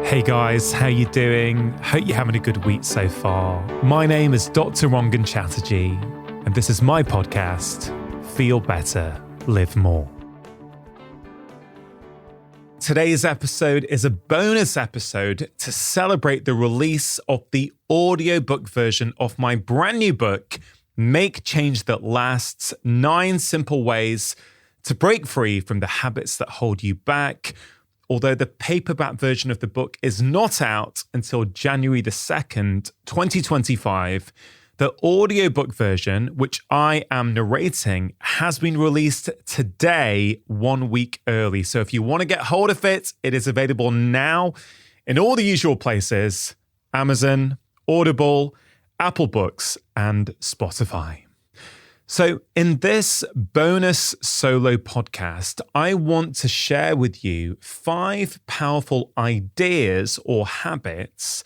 Hey guys, how you doing? Hope you're having a good week so far. My name is Dr. Rangan Chatterjee, and this is my podcast, Feel Better, Live More. Today's episode is a bonus episode to celebrate the release of the audiobook version of my brand new book, Make Change That Lasts: 9 Simple Ways to Break Free from the Habits That Hold You Back. Although the paperback version of the book is not out until January the 2nd, 2025, the audiobook version, which I am narrating, has been released today, 1 week early. So if you want to get hold of it, it is available now in all the usual places: Amazon, Audible, Apple Books, and Spotify. So in this bonus solo podcast, I want to share with you 5 powerful ideas or habits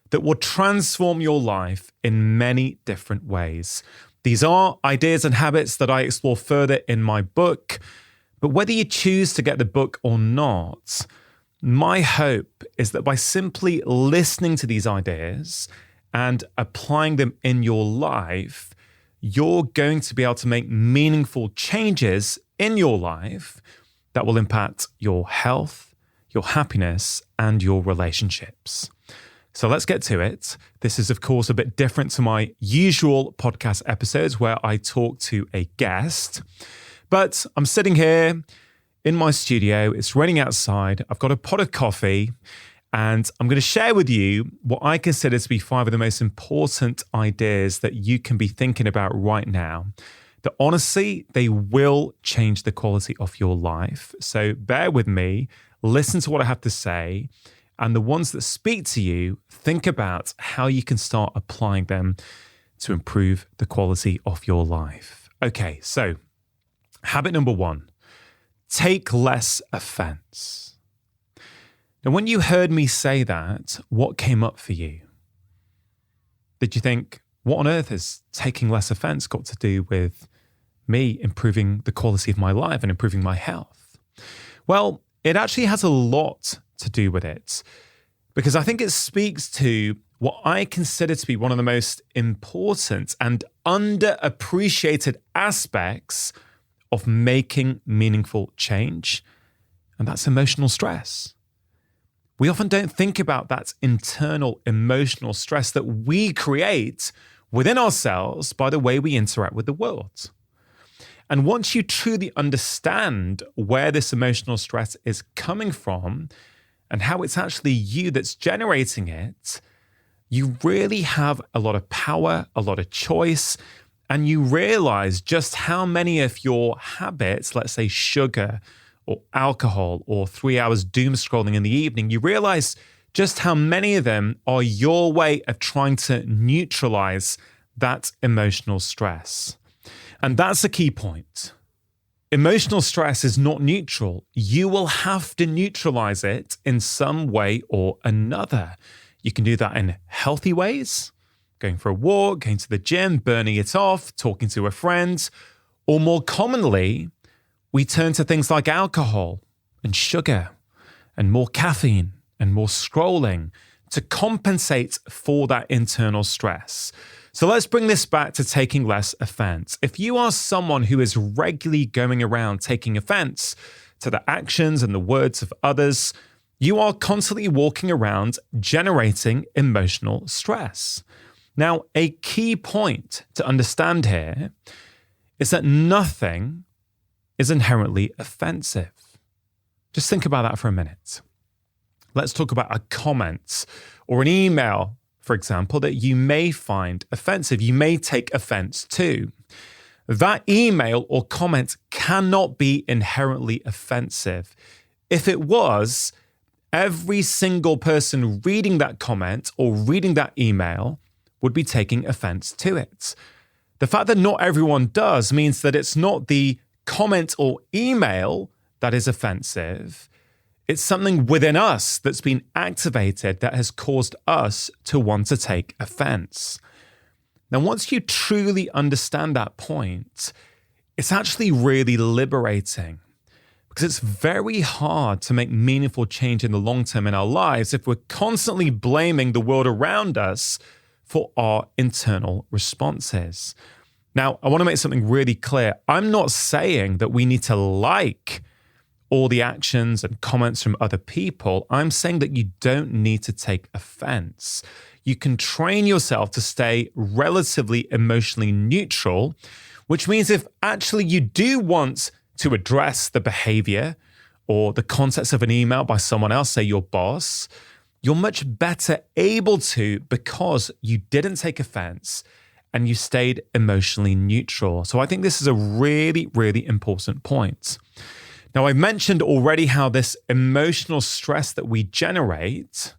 that will transform your life in many different ways. These are ideas and habits that I explore further in my book, but whether you choose to get the book or not, my hope is that by simply listening to these ideas and applying them in your life, you're going to be able to make meaningful changes in your life that will impact your health, your happiness, and your relationships. So let's get to it. This is, of course, a bit different to my usual podcast episodes where I talk to a guest. But I'm sitting here in my studio. It's raining outside. I've got a pot of coffee. And I'm going to share with you what I consider to be 5 of the most important ideas that you can be thinking about right now. That honestly, they will change the quality of your life. So bear with me, listen to what I have to say, and the ones that speak to you, think about how you can start applying them to improve the quality of your life. Okay, so habit number 1, take less offense. Now, when you heard me say that, what came up for you? Did you think, what on earth has taking less offense got to do with me improving the quality of my life and improving my health? Well, it actually has a lot to do with it, because I think it speaks to what I consider to be one of the most important and underappreciated aspects of making meaningful change, and that's emotional stress. We often don't think about that internal emotional stress that we create within ourselves by the way we interact with the world. And once you truly understand where this emotional stress is coming from and how it's actually you that's generating it, you really have a lot of power, a lot of choice, and you realize just how many of your habits, let's say sugar, or alcohol, or 3 hours doom scrolling in the evening, you realize just how many of them are your way of trying to neutralize that emotional stress. And that's a key point. Emotional stress is not neutral. You will have to neutralize it in some way or another. You can do that in healthy ways, going for a walk, going to the gym, burning it off, talking to a friend, or more commonly, we turn to things like alcohol and sugar and more caffeine and more scrolling to compensate for that internal stress. So let's bring this back to taking less offense. If you are someone who is regularly going around taking offense to the actions and the words of others, you are constantly walking around generating emotional stress. Now, a key point to understand here is that nothing is inherently offensive. Just think about that for a minute. Let's talk about a comment or an email, for example, that you may find offensive, you may take offense to. That email or comment cannot be inherently offensive. If it was, every single person reading that comment or reading that email would be taking offense to it. The fact that not everyone does means that it's not the comment or email that is offensive. It's something within us that's been activated that has caused us to want to take offense. Now, once you truly understand that point, it's actually really liberating, Because it's very hard to make meaningful change in the long term in our lives if we're constantly blaming the world around us for our internal responses. Now, I want to make something really clear. I'm not saying that we need to like all the actions and comments from other people. I'm saying that you don't need to take offense. You can train yourself to stay relatively emotionally neutral, which means if actually you do want to address the behavior or the context of an email by someone else, say your boss, you're much better able to because you didn't take offense and you stayed emotionally neutral. So I think this is a really, really important point. Now, I've mentioned already how this emotional stress that we generate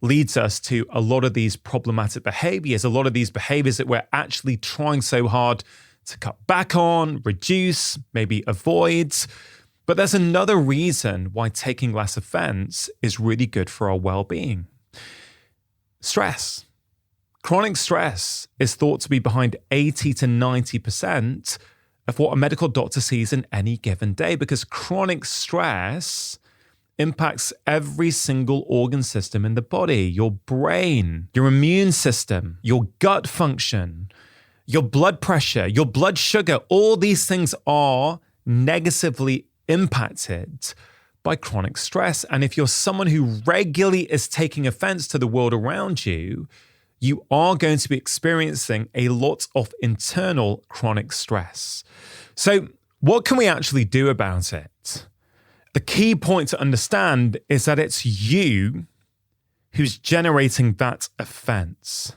leads us to a lot of these problematic behaviors, a lot of these behaviors that we're actually trying so hard to cut back on, reduce, maybe avoid. But there's another reason why taking less offense is really good for our well-being. Stress. Chronic stress is thought to be behind 80 to 90% of what a medical doctor sees in any given day, because chronic stress impacts every single organ system in the body, your brain, your immune system, your gut function, your blood pressure, your blood sugar. All these things are negatively impacted by chronic stress. And if you're someone who regularly is taking offense to the world around you, you are going to be experiencing a lot of internal chronic stress. So what can we actually do about it? The key point to understand is that it's you who's generating that offense.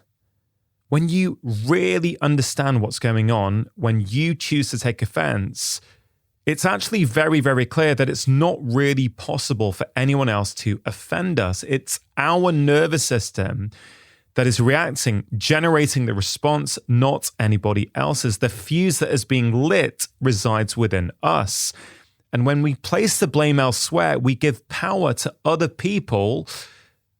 When you really understand what's going on, when you choose to take offense, it's actually very, very clear that it's not really possible for anyone else to offend us. It's our nervous system that is reacting, generating the response, not anybody else's. The fuse that is being lit resides within us. And when we place the blame elsewhere, we give power to other people,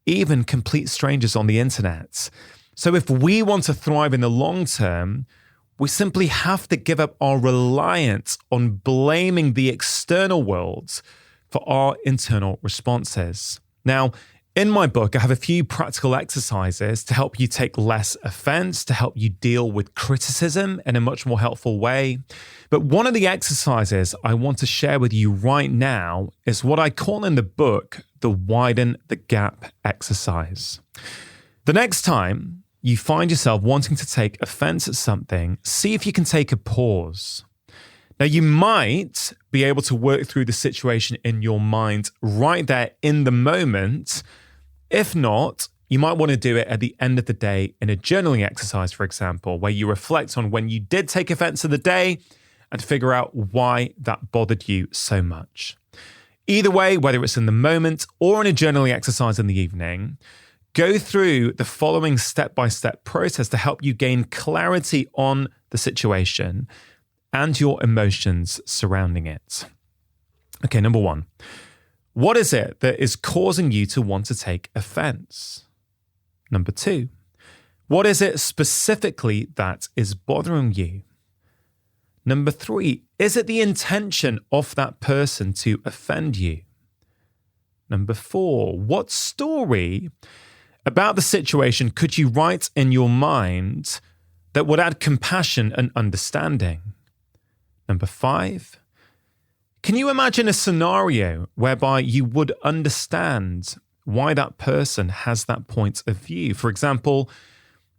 even complete strangers on the internet. So if we want to thrive in the long term, we simply have to give up our reliance on blaming the external world for our internal responses. Now, in my book, I have a few practical exercises to help you take less offense, to help you deal with criticism in a much more helpful way. But one of the exercises I want to share with you right now is what I call in the book the widen the gap exercise. The next time you find yourself wanting to take offense at something, see if you can take a pause. Now, you might be able to work through the situation in your mind right there in the moment. If not, you might want to do it at the end of the day in a journaling exercise, for example, where you reflect on when you did take offense of the day and figure out why that bothered you so much. Either way, whether it's in the moment or in a journaling exercise in the evening, go through the following step-by-step process to help you gain clarity on the situation and your emotions surrounding it. Okay, number one, what is it that is causing you to want to take offense? Number two, what is it specifically that is bothering you? Number three, is it the intention of that person to offend you? Number four, what story about the situation could you write in your mind that would add compassion and understanding? Number five, can you imagine a scenario whereby you would understand why that person has that point of view? For example,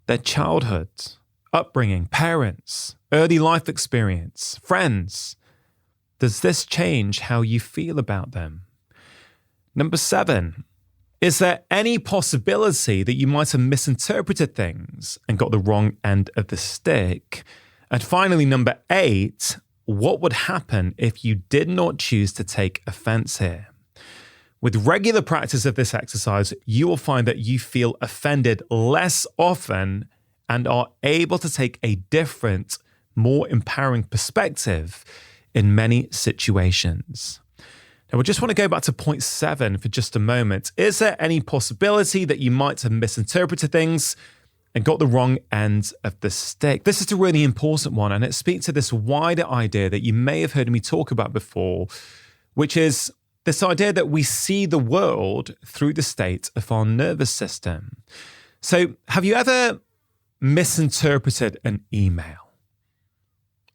their childhood, upbringing, parents, early life experience, friends. Does this change how you feel about them? Number seven, is there any possibility that you might have misinterpreted things and got the wrong end of the stick? And finally, number eight, what would happen if you did not choose to take offense here? With regular practice of this exercise, you will find that you feel offended less often and are able to take a different, more empowering perspective in many situations. Now, we just want to go back to point 7 for just a moment. Is there any possibility that you might have misinterpreted things and got the wrong end of the stick. This is a really important one, and it speaks to this wider idea that you may have heard me talk about before, which is this idea that we see the world through the state of our nervous system. So have you ever misinterpreted an email?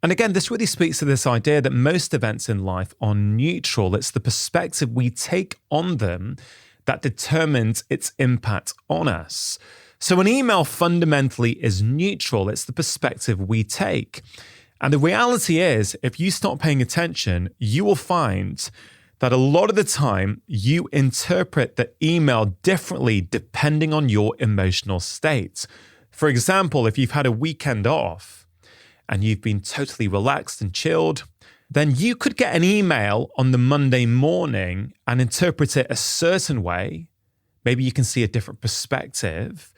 And again, this really speaks to this idea that most events in life are neutral. It's the perspective we take on them that determines its impact on us. So an email fundamentally is neutral. It's the perspective we take. And the reality is, if you start paying attention, you will find that a lot of the time you interpret the email differently depending on your emotional state. For example, if you've had a weekend off, and you've been totally relaxed and chilled, then you could get an email on the Monday morning and interpret it a certain way. Maybe you can see a different perspective.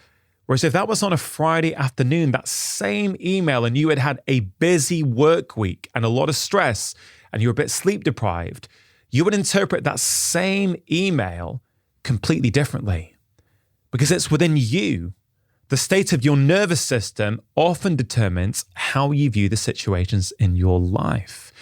Whereas if that was on a Friday afternoon, that same email, and you had had a busy work week and a lot of stress, and you're a bit sleep deprived, you would interpret that same email completely differently because it's within you. The state of your nervous system often determines how you view the situations in your life.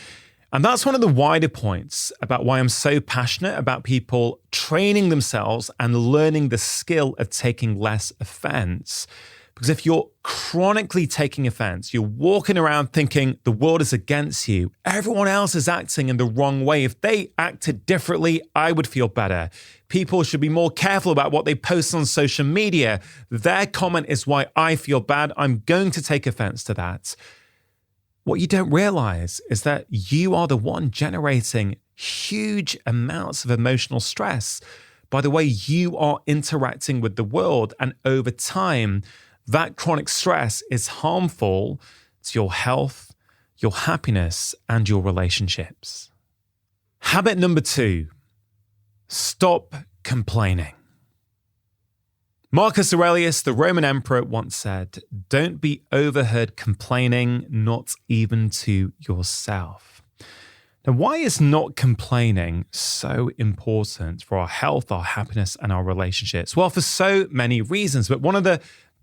And that's one of the wider points about why I'm so passionate about people training themselves and learning the skill of taking less offense. Because if you're chronically taking offense, you're walking around thinking the world is against you, everyone else is acting in the wrong way. If they acted differently, I would feel better. People should be more careful about what they post on social media. Their comment is why I feel bad. I'm going to take offense to that. What you don't realize is that you are the one generating huge amounts of emotional stress by the way you are interacting with the world. And over time, that chronic stress is harmful to your health, your happiness, and your relationships. Habit number 2, stop complaining. Marcus Aurelius, the Roman emperor, once said, "Don't be overheard complaining, not even to yourself." Now, why is not complaining so important for our health, our happiness, and our relationships? Well, for so many reasons, but one of the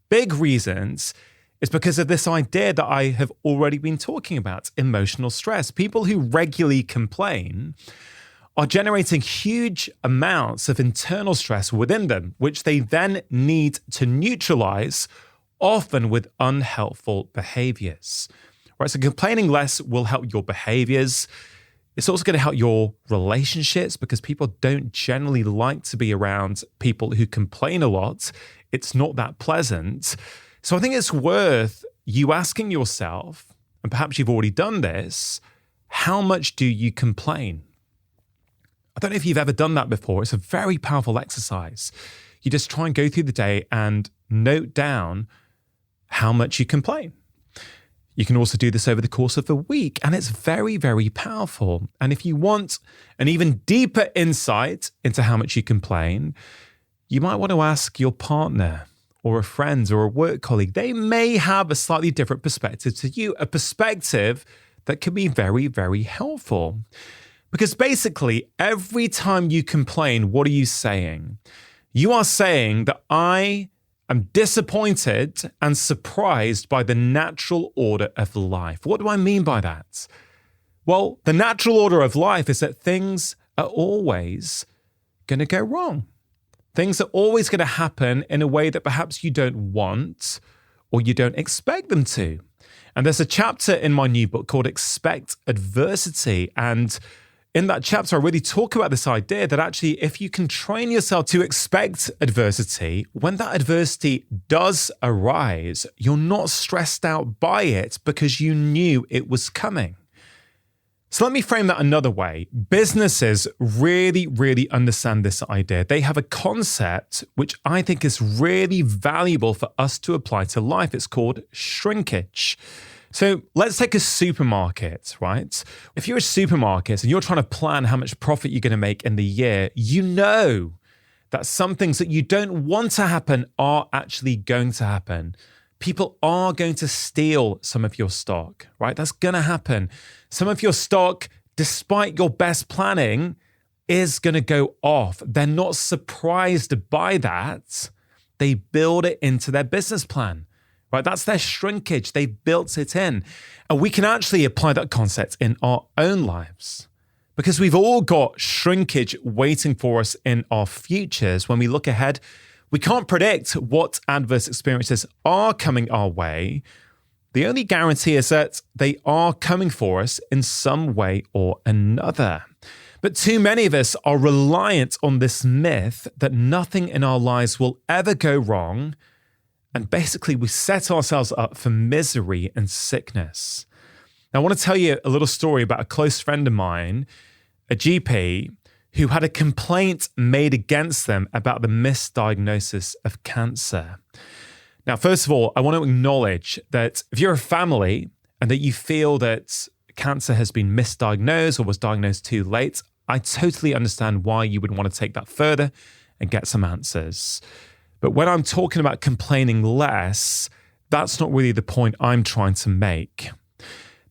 big reasons is because of this idea that I have already been talking about, emotional stress. People who regularly complain are generating huge amounts of internal stress within them, which they then need to neutralize, often with unhelpful behaviors. Right, so complaining less will help your behaviors. It's also going to help your relationships because people don't generally like to be around people who complain a lot. It's not that pleasant. So I think it's worth you asking yourself, and perhaps you've already done this, how much do you complain? I don't know if you've ever done that before. It's a very powerful exercise. You just try and go through the day and note down how much you complain. You can also do this over the course of a week, and it's very, very powerful. And if you want an even deeper insight into how much you complain, you might want to ask your partner or a friend or a work colleague. They may have a slightly different perspective to you, a perspective that can be very, very helpful. Because basically, every time you complain, what are you saying? You are saying that I am disappointed and surprised by the natural order of life. What do I mean by that? Well, the natural order of life is that things are always going to go wrong. Things are always going to happen in a way that perhaps you don't want or you don't expect them to. And there's a chapter in my new book called Expect Adversity. And in that chapter, I really talk about this idea that actually, if you can train yourself to expect adversity, when that adversity does arise, you're not stressed out by it because you knew it was coming. So let me frame that another way. Businesses really, really understand this idea. They have a concept which I think is really valuable for us to apply to life. It's called shrinkage. So let's take a supermarket, right? If you're a supermarket and you're trying to plan how much profit you're going to make in the year, you know that some things that you don't want to happen are actually going to happen. People are going to steal some of your stock, right? That's going to happen. Some of your stock, despite your best planning, is going to go off. They're not surprised by that. They build it into their business plan, right? That's their shrinkage. They built it in. And we can actually apply that concept in our own lives because we've all got shrinkage waiting for us in our futures. When we look ahead, we can't predict what adverse experiences are coming our way. The only guarantee is that they are coming for us in some way or another. But too many of us are reliant on this myth that nothing in our lives will ever go wrong. And basically, we set ourselves up for misery and sickness. Now, I want to tell you a little story about a close friend of mine, a GP, who had a complaint made against them about the misdiagnosis of cancer. Now, first of all, I want to acknowledge that if you're a family and that you feel that cancer has been misdiagnosed or was diagnosed too late, I totally understand why you would want to take that further and get some answers. But when I'm talking about complaining less, that's not really the point I'm trying to make.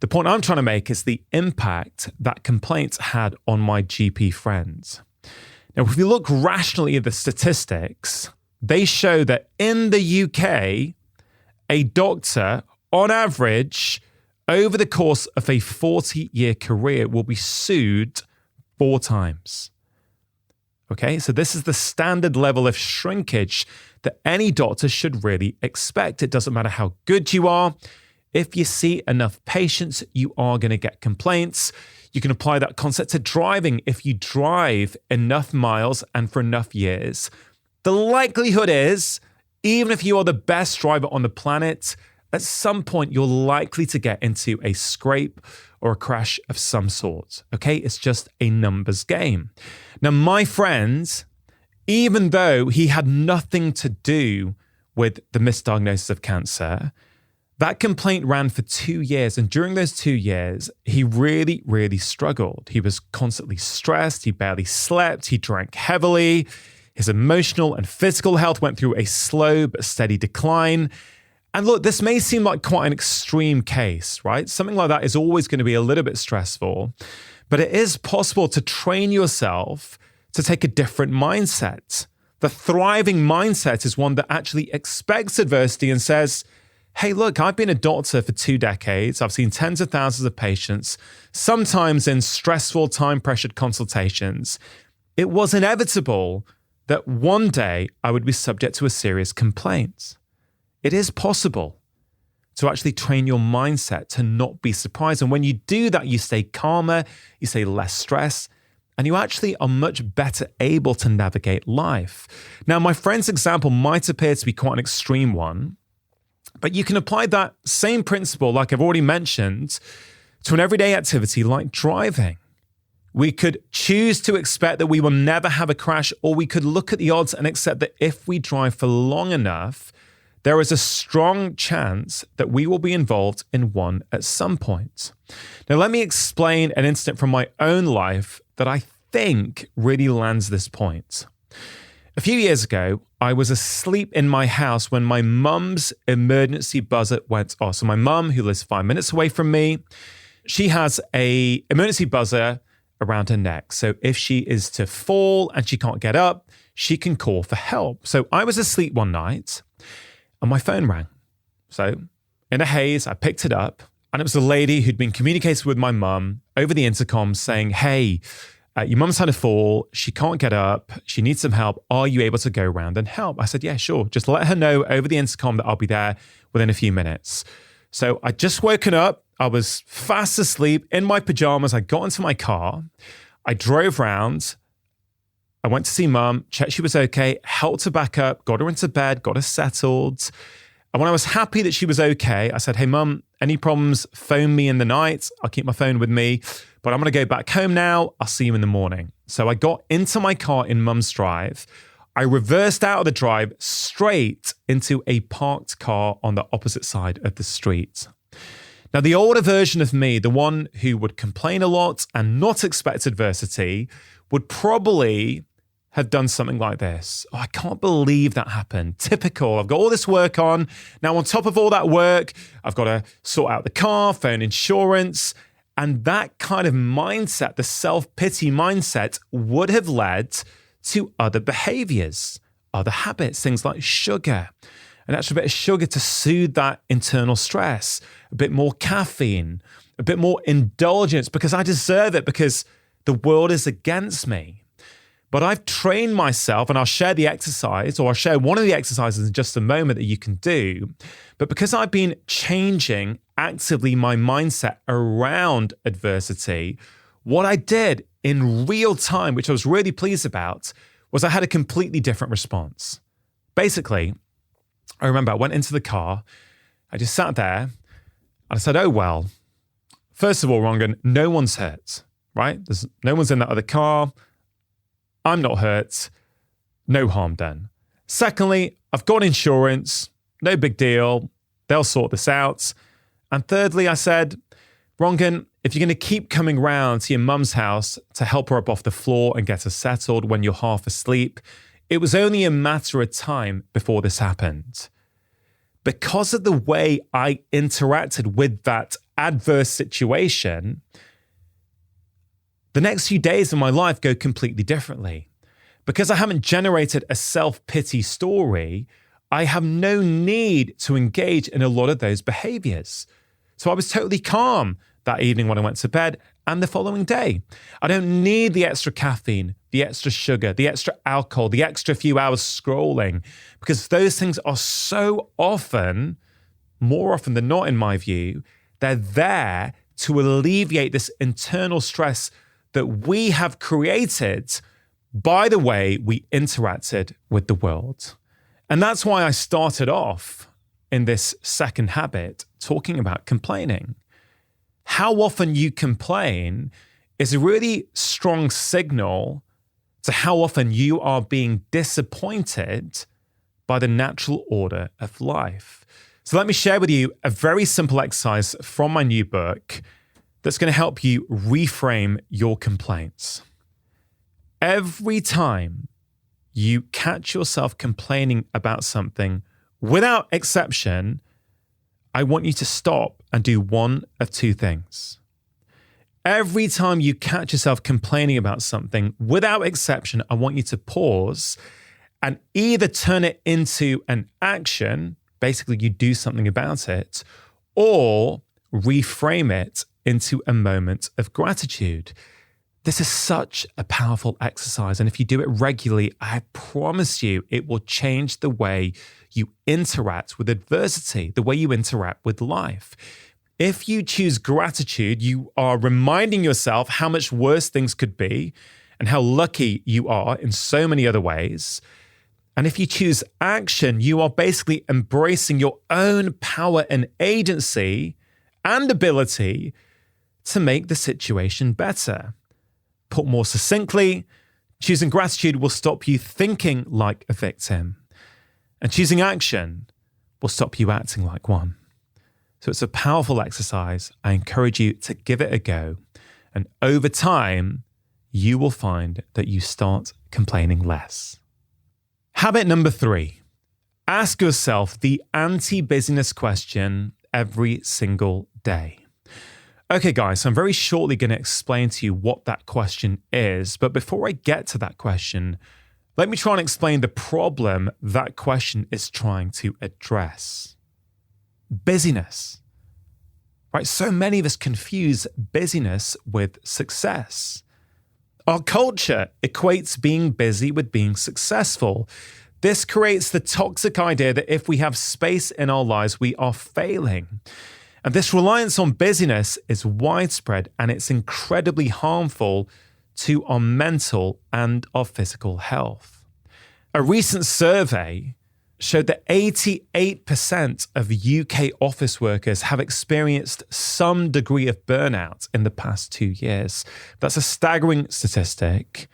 The point I'm trying to make is the impact that complaints had on my GP friends. Now, if you look rationally at the statistics, they show that in the UK, a doctor, on average, over the course of a 40-year career, will be sued 4 times. Okay, so this is the standard level of shrinkage that any doctor should really expect. It doesn't matter how good you are. If you see enough patients, you are going to get complaints. You can apply that concept to driving. If you drive enough miles and for enough years, the likelihood is, even if you are the best driver on the planet, at some point you're likely to get into a scrape or a crash of some sort. Okay, it's just a numbers game. Now, my friend, even though he had nothing to do with the misdiagnosis of cancer, that complaint ran for 2 years. And during those 2 years, he really, really struggled. He was constantly stressed. He barely slept. He drank heavily. His emotional and physical health went through a slow but steady decline. And look, this may seem like quite an extreme case, right? Something like that is always going to be a little bit stressful, but it is possible to train yourself to take a different mindset. The thriving mindset is one that actually expects adversity and says, hey, look, I've been a doctor for 2 decades. I've seen tens of thousands of patients, sometimes in stressful, time-pressured consultations. It was inevitable that one day I would be subject to a serious complaint. It is possible to actually train your mindset to not be surprised. And when you do that, you stay calmer, you stay less stressed, and you actually are much better able to navigate life. Now, my friend's example might appear to be quite an extreme one, but you can apply that same principle, like I've already mentioned, to an everyday activity like driving. We could choose to expect that we will never have a crash, or we could look at the odds and accept that if we drive for long enough, there is a strong chance that we will be involved in one at some point. Now, let me explain an incident from my own life that I think really lands this point. A few years ago, I was asleep in my house when my mum's emergency buzzer went off. So my mum, who lives 5 minutes away from me, she has an emergency buzzer around her neck. So if she is to fall and she can't get up, she can call for help. So I was asleep one night and my phone rang. So in a haze, I picked it up and it was a lady who'd been communicating with my mum over the intercom saying, hey, your mum's had a fall. She can't get up. She needs some help. Are you able to go around and help? I said, yeah, sure. Just let her know over the intercom that I'll be there within a few minutes. So I just woken up. I was fast asleep in my pajamas. I got into my car. I drove round. I went to see mum, checked she was okay, helped her back up, got her into bed, got her settled. And when I was happy that she was okay, I said, hey, mum, any problems, phone me in the night. I'll keep my phone with me, but I'm going to go back home now. I'll see you in the morning. So I got into my car in mum's drive. I reversed out of the drive straight into a parked car on the opposite side of the street. Now, the older version of me, the one who would complain a lot and not expect adversity, would probably have done something like this. Oh, I can't believe that happened. Typical. I've got all this work on. Now, on top of all that work, I've got to sort out the car, phone insurance. And that kind of mindset, the self-pity mindset, would have led to other behaviors. other habits, things like sugar, an extra bit of sugar to soothe that internal stress, a bit more caffeine, a bit more indulgence because I deserve it, because the world is against me. But I've trained myself, and I'll share the exercise, or I'll share one of the exercises in just a moment that you can do. But because I've been changing actively my mindset around adversity, what I did in real time, which I was really pleased about, was I had a completely different response. Basically, I remember I went into the car, I just sat there, and I said, oh, well, first of all, Rongan, no one's hurt, right? No one's in that other car. I'm not hurt. No harm done. Secondly, I've got insurance. No big deal. They'll sort this out. And thirdly, I said, Rongan, if you're going to keep coming round to your mum's house to help her up off the floor and get her settled when you're half asleep, it was only a matter of time before this happened. Because of the way I interacted with that adverse situation, the next few days of my life go completely differently. Because I haven't generated a self-pity story, I have no need to engage in a lot of those behaviors. So I was totally calm that evening when I went to bed and the following day. I don't need the extra caffeine, the extra sugar, the extra alcohol, the extra few hours scrolling, because those things are so often, more often than not in my view, they're there to alleviate this internal stress that we have created by the way we interacted with the world. And that's why I started off in this second habit talking about complaining. How often you complain is a really strong signal to how often you are being disappointed by the natural order of life. So let me share with you a very simple exercise from my new book that's going to help you reframe your complaints. Every time you catch yourself complaining about something, without exception, I want you to stop and do one of two things. Every time you catch yourself complaining about something, without exception, I want you to pause and either turn it into an action, basically you do something about it, or reframe it into a moment of gratitude. This is such a powerful exercise. And if you do it regularly, I promise you, it will change the way you interact with adversity, the way you interact with life. If you choose gratitude, you are reminding yourself how much worse things could be and how lucky you are in so many other ways. And if you choose action, you are basically embracing your own power and agency and ability to make the situation better. Put more succinctly, choosing gratitude will stop you thinking like a victim, and choosing action will stop you acting like one. So it's a powerful exercise. I encourage you to give it a go. And over time, you will find that you start complaining less. Habit number 3, ask yourself the anti-busyness question every single day. Okay, guys, so I'm very shortly going to explain to you what that question is. But before I get to that question, let me try and explain the problem that question is trying to address. Busyness, right? So many of us confuse busyness with success. Our culture equates being busy with being successful. This creates the toxic idea that if we have space in our lives, we are failing. And this reliance on busyness is widespread, and it's incredibly harmful to our mental and our physical health. A recent survey showed that 88% of UK office workers have experienced some degree of burnout in the past 2 years. That's a staggering statistic.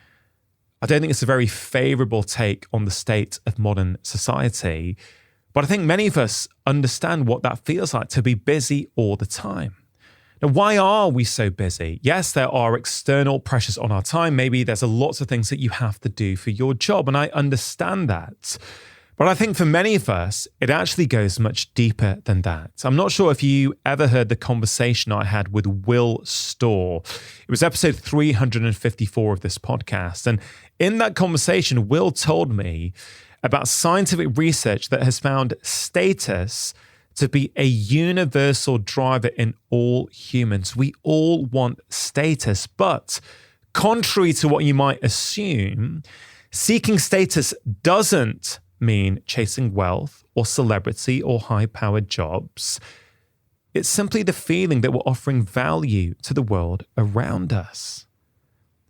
I don't think it's a very favorable take on the state of modern society, but I think many of us understand what that feels like to be busy all the time. Now, why are we so busy? Yes, there are external pressures on our time. Maybe there's lots of things that you have to do for your job, and I understand that. But I think for many of us, it actually goes much deeper than that. I'm not sure if you ever heard the conversation I had with Will Storr. It was episode 354 of this podcast. And in that conversation, Will told me about scientific research that has found status to be a universal driver in all humans. We all want status, but contrary to what you might assume, seeking status doesn't mean chasing wealth or celebrity or high-powered jobs. It's simply the feeling that we're offering value to the world around us.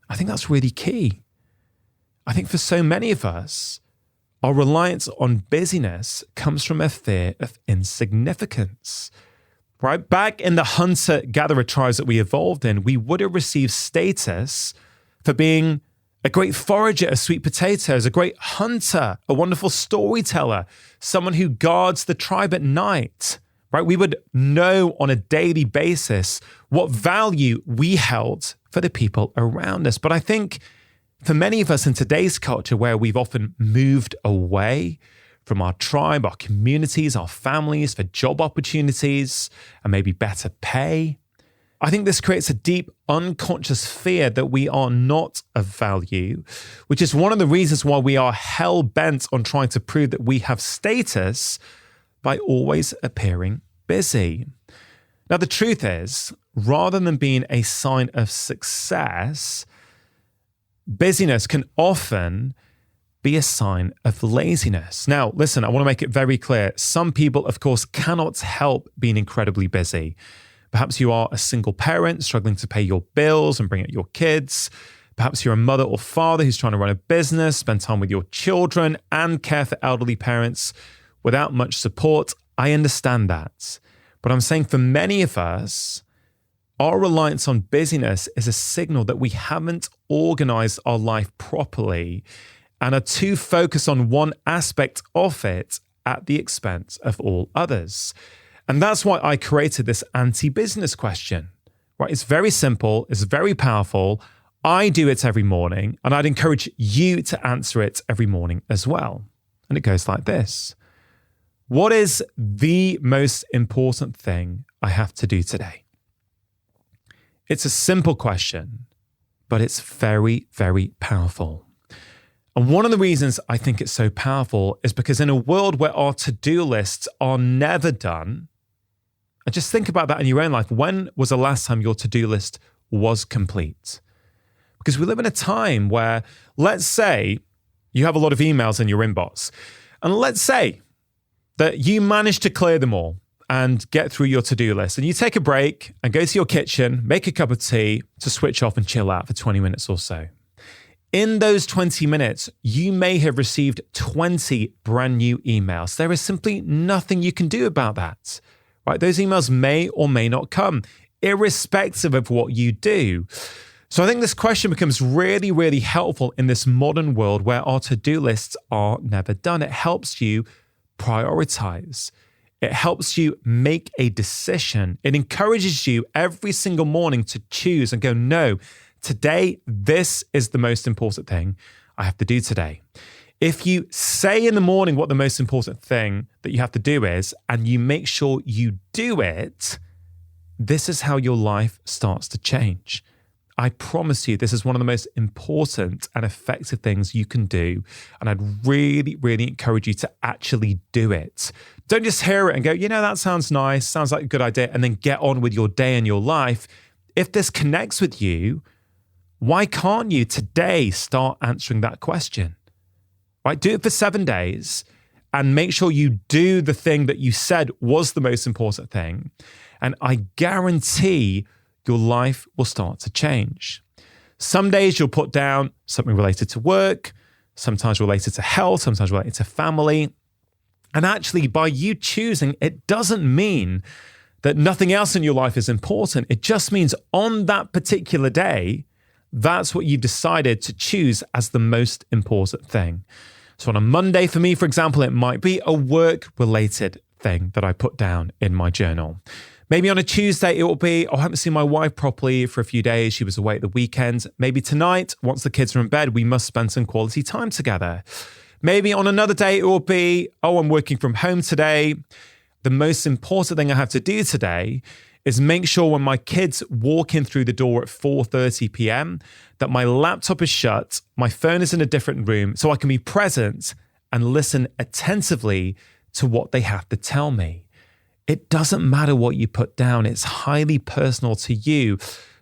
I think that's really key. I think for so many of us, our reliance on busyness comes from a fear of insignificance, right? Back in the hunter-gatherer tribes that we evolved in, we would have received status for being a great forager of sweet potatoes, a great hunter, a wonderful storyteller, someone who guards the tribe at night, right? We would know on a daily basis what value we held for the people around us. But I think for many of us in today's culture, where we've often moved away from our tribe, our communities, our families for job opportunities and maybe better pay, I think this creates a deep unconscious fear that we are not of value, which is one of the reasons why we are hell-bent on trying to prove that we have status by always appearing busy. Now, the truth is, rather than being a sign of success, busyness can often be a sign of laziness. Now, listen, I want to make it very clear. Some people, of course, cannot help being incredibly busy. Perhaps you are a single parent struggling to pay your bills and bring up your kids. Perhaps you're a mother or father who's trying to run a business, spend time with your children, and care for elderly parents without much support. I understand that. But I'm saying for many of us, our reliance on busyness is a signal that we haven't organized our life properly and are too focused on one aspect of it at the expense of all others. And that's why I created this anti-business question, right? It's very simple. It's very powerful. I do it every morning, and I'd encourage you to answer it every morning as well. And it goes like this. What is the most important thing I have to do today? It's a simple question, but it's very, very powerful. And one of the reasons I think it's so powerful is because in a world where our to-do lists are never done, and just think about that in your own life. When was the last time your to-do list was complete? Because we live in a time where, let's say you have a lot of emails in your inbox, and let's say that you manage to clear them all and get through your to-do list, and you take a break and go to your kitchen, make a cup of tea to switch off and chill out for 20 minutes or so. In those 20 minutes, you may have received 20 brand new emails. There is simply nothing you can do about that. Right? Those emails may or may not come, irrespective of what you do. So I think this question becomes really, really helpful in this modern world where our to-do lists are never done. It helps you prioritize. It helps you make a decision. It encourages you every single morning to choose and go, no, today, this is the most important thing I have to do today. If you say in the morning what the most important thing that you have to do is, and you make sure you do it, this is how your life starts to change. I promise you, this is one of the most important and effective things you can do. And I'd really, really encourage you to actually do it. Don't just hear it and go, that sounds nice, sounds like a good idea, and then get on with your day and your life. If this connects with you, why can't you today start answering that question? Right? Do it for 7 days and make sure you do the thing that you said was the most important thing. And I guarantee your life will start to change. Some days you'll put down something related to work, sometimes related to health, sometimes related to family. And actually, by you choosing, it doesn't mean that nothing else in your life is important. It just means on that particular day, that's what you've decided to choose as the most important thing. So on a Monday, for me, for example, it might be a work-related thing that I put down in my journal. Maybe on a Tuesday, it will be, I haven't seen my wife properly for a few days. She was away at the weekend. Maybe tonight, once the kids are in bed, we must spend some quality time together. Maybe on another day, it will be, I'm working from home today. The most important thing I have to do today is make sure when my kids walk in through the door at 4:30 p.m. that my laptop is shut, my phone is in a different room, so I can be present and listen attentively to what they have to tell me. It doesn't matter what you put down. It's highly personal to you.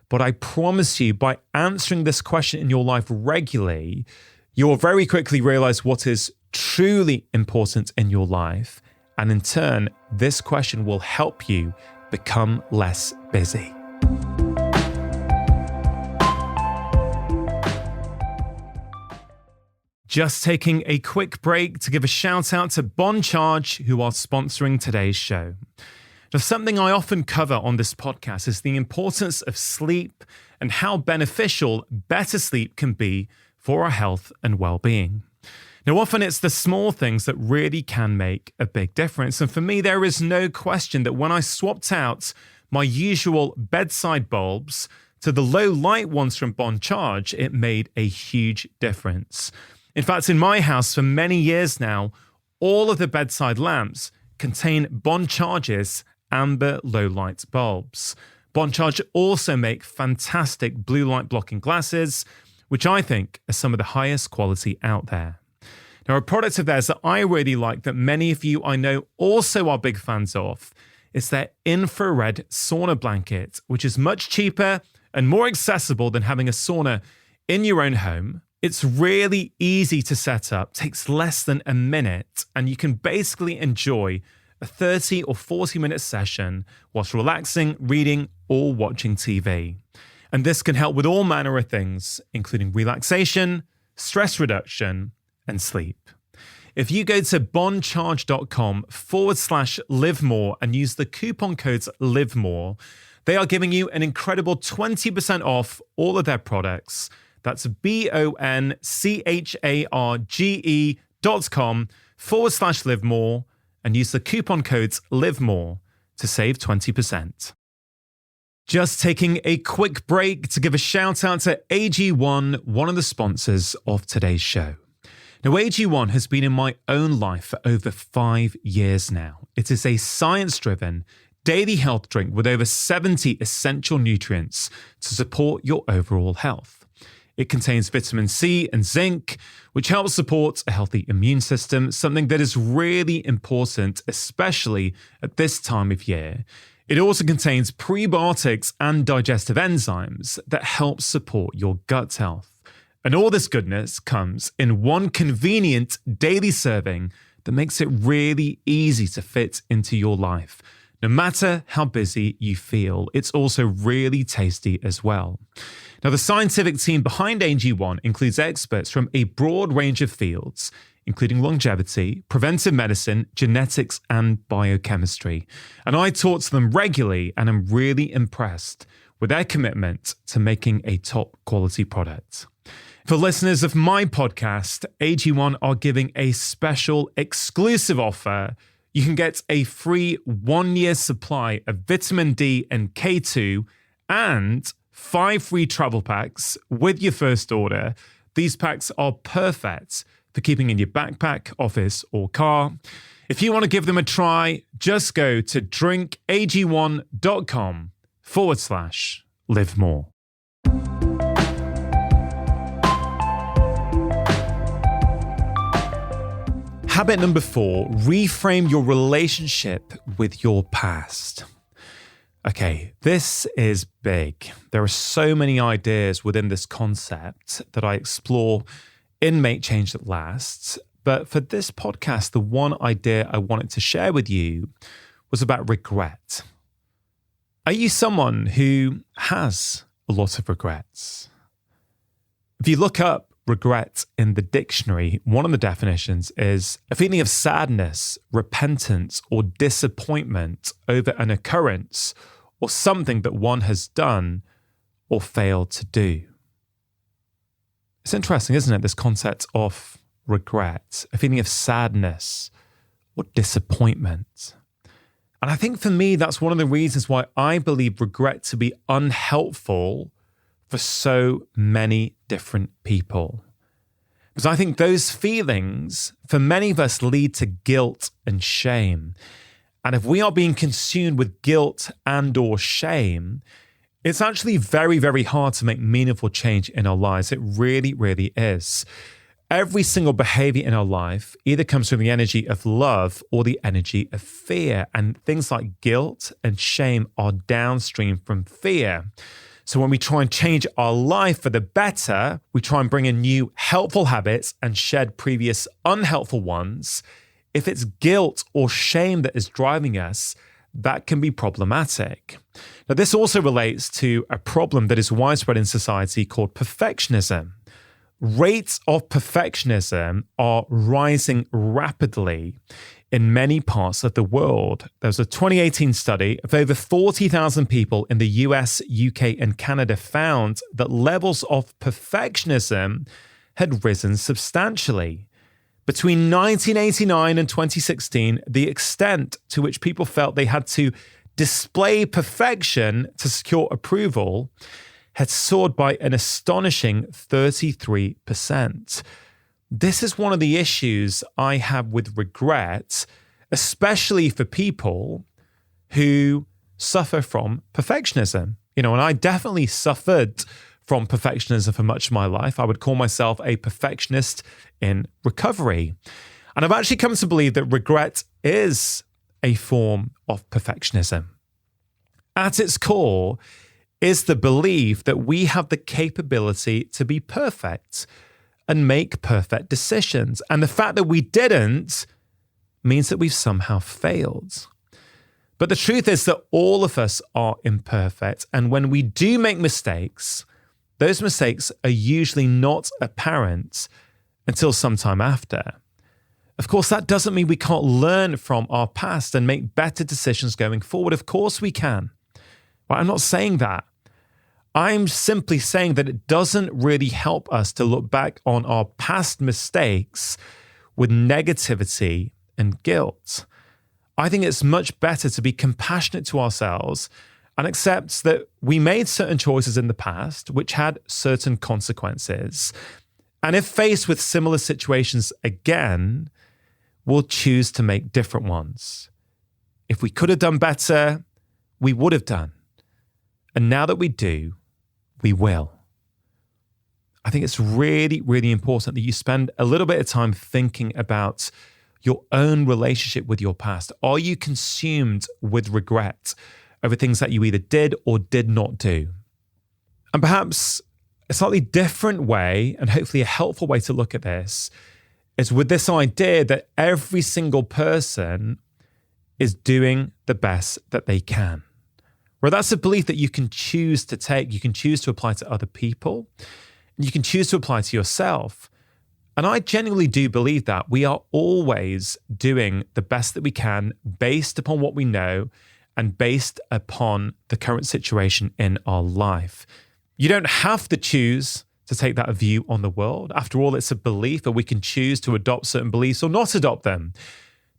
But I promise you, by answering this question in your life regularly, you will very quickly realize what is truly important in your life. And in turn, this question will help you become less busy. Just taking a quick break to give a shout out to Bon Charge, who are sponsoring today's show. Now, something I often cover on this podcast is the importance of sleep and how beneficial better sleep can be for our health and well-being. Now, often it's the small things that really can make a big difference. And for me, there is no question that when I swapped out my usual bedside bulbs to the low light ones from Bon Charge, it made a huge difference. In fact, in my house for many years now, all of the bedside lamps contain Bon Charge's amber low light bulbs. Bon Charge also make fantastic blue light blocking glasses, which I think are some of the highest quality out there. Now, a product of theirs that I really like that many of you I know also are big fans of is their infrared sauna blanket, which is much cheaper and more accessible than having a sauna in your own home. It's really easy to set up, takes less than a minute, and you can basically enjoy a 30 or 40-minute session whilst relaxing, reading, or watching TV. And this can help with all manner of things, including relaxation, stress reduction, and sleep. If you go to boncharge.com/livemore and use the coupon codes LIVEMORE, they are giving you an incredible 20% off all of their products. That's boncharge.com/livemore and use the coupon codes LIVEMORE to save 20%. Just taking a quick break to give a shout out to AG1, one of the sponsors of today's show. Now, AG1 has been in my own life for over 5 years now. It is a science-driven daily health drink with over 70 essential nutrients to support your overall health. It contains vitamin C and zinc, which helps support a healthy immune system, something that is really important, especially at this time of year. It also contains prebiotics and digestive enzymes that help support your gut health. And all this goodness comes in one convenient daily serving that makes it really easy to fit into your life. No matter how busy you feel, it's also really tasty as well. Now, the scientific team behind AG1 includes experts from a broad range of fields, including longevity, preventive medicine, genetics, and biochemistry. And I talk to them regularly and I'm really impressed with their commitment to making a top quality product. For listeners of my podcast, AG1 are giving a special exclusive offer. You can get a free 1-year supply of vitamin D and K2 and 5 free travel packs with your first order. These packs are perfect for keeping in your backpack, office, or car. If you want to give them a try, just go to drinkag1.com/livemore. Habit number 4, reframe your relationship with your past. Okay, this is big. There are so many ideas within this concept that I explore in Make Change That Lasts. But for this podcast, the one idea I wanted to share with you was about regret. Are you someone who has a lot of regrets? If you look up regret in the dictionary, one of the definitions is a feeling of sadness, repentance, or disappointment over an occurrence or something that one has done or failed to do. It's interesting, isn't it, this concept of regret, a feeling of sadness or disappointment. And I think for me, that's one of the reasons why I believe regret to be unhelpful for so many different people. Because I think those feelings, for many of us, lead to guilt and shame. And if we are being consumed with guilt and or shame, it's actually very, very hard to make meaningful change in our lives. It really, really is. Every single behavior in our life either comes from the energy of love or the energy of fear. And things like guilt and shame are downstream from fear. So when we try and change our life for the better, we try and bring in new helpful habits and shed previous unhelpful ones. If it's guilt or shame that is driving us, that can be problematic. Now, this also relates to a problem that is widespread in society called perfectionism. Rates of perfectionism are rising rapidly in many parts of the world. There was a 2018 study of over 40,000 people in the US, UK, and Canada found that levels of perfectionism had risen substantially. Between 1989 and 2016, the extent to which people felt they had to display perfection to secure approval had soared by an astonishing 33%. This is one of the issues I have with regret, especially for people who suffer from perfectionism. And I definitely suffered from perfectionism for much of my life. I would call myself a perfectionist in recovery. And I've actually come to believe that regret is a form of perfectionism. At its core is the belief that we have the capability to be perfect and make perfect decisions. And the fact that we didn't means that we've somehow failed. But the truth is that all of us are imperfect. And when we do make mistakes, those mistakes are usually not apparent until sometime after. Of course, that doesn't mean we can't learn from our past and make better decisions going forward. Of course we can. But I'm not saying that. I'm simply saying that it doesn't really help us to look back on our past mistakes with negativity and guilt. I think it's much better to be compassionate to ourselves and accept that we made certain choices in the past which had certain consequences. And if faced with similar situations again, we'll choose to make different ones. If we could have done better, we would have done. And now that we do, we will. I think it's really, really important that you spend a little bit of time thinking about your own relationship with your past. Are you consumed with regret over things that you either did or did not do? And perhaps a slightly different way, and hopefully a helpful way to look at this, is with this idea that every single person is doing the best that they can. Well, that's a belief that you can choose to take. You can choose to apply to other people. And you can choose to apply to yourself. And I genuinely do believe that we are always doing the best that we can based upon what we know and based upon the current situation in our life. You don't have to choose to take that view on the world. After all, it's a belief, and we can choose to adopt certain beliefs or not adopt them.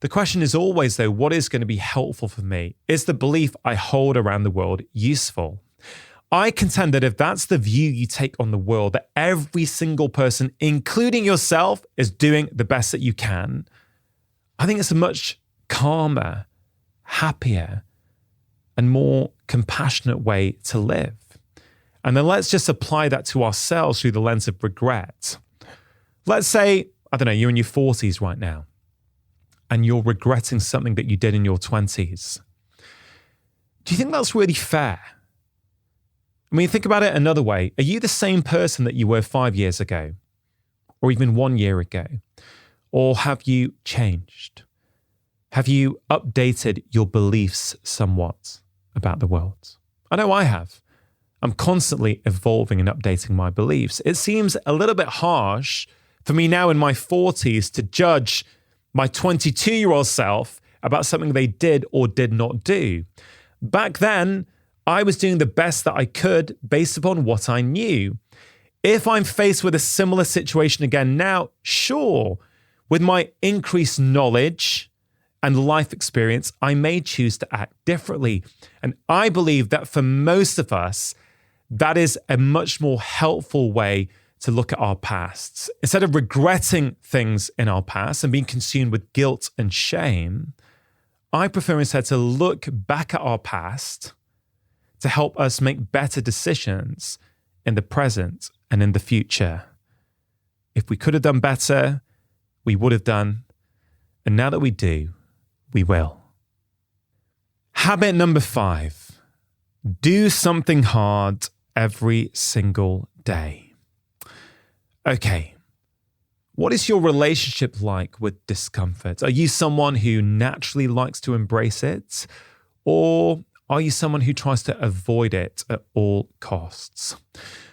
The question is always, though, what is going to be helpful for me? Is the belief I hold around the world useful? I contend that if that's the view you take on the world, that every single person, including yourself, is doing the best that you can, I think it's a much calmer, happier, and more compassionate way to live. And then let's just apply that to ourselves through the lens of regret. Let's say, I don't know, you're in your 40s right now, and you're regretting something that you did in your 20s. Do you think that's really fair? I mean, think about it another way. Are you the same person that you were 5 years ago? Or even 1 year ago? Or have you changed? Have you updated your beliefs somewhat about the world? I know I have. I'm constantly evolving and updating my beliefs. It seems a little bit harsh for me now in my 40s to judge my 22-year-old self about something they did or did not do. Back then, I was doing the best that I could based upon what I knew. If I'm faced with a similar situation again now, sure, with my increased knowledge and life experience, I may choose to act differently. And I believe that for most of us, that is a much more helpful way to look at our pasts. Instead of regretting things in our past and being consumed with guilt and shame, I prefer instead to look back at our past to help us make better decisions in the present and in the future. If we could have done better, we would have done. And now that we do, we will. Habit number 5, do something hard every single day. Okay, what is your relationship like with discomfort? Are you someone who naturally likes to embrace it? Or are you someone who tries to avoid it at all costs?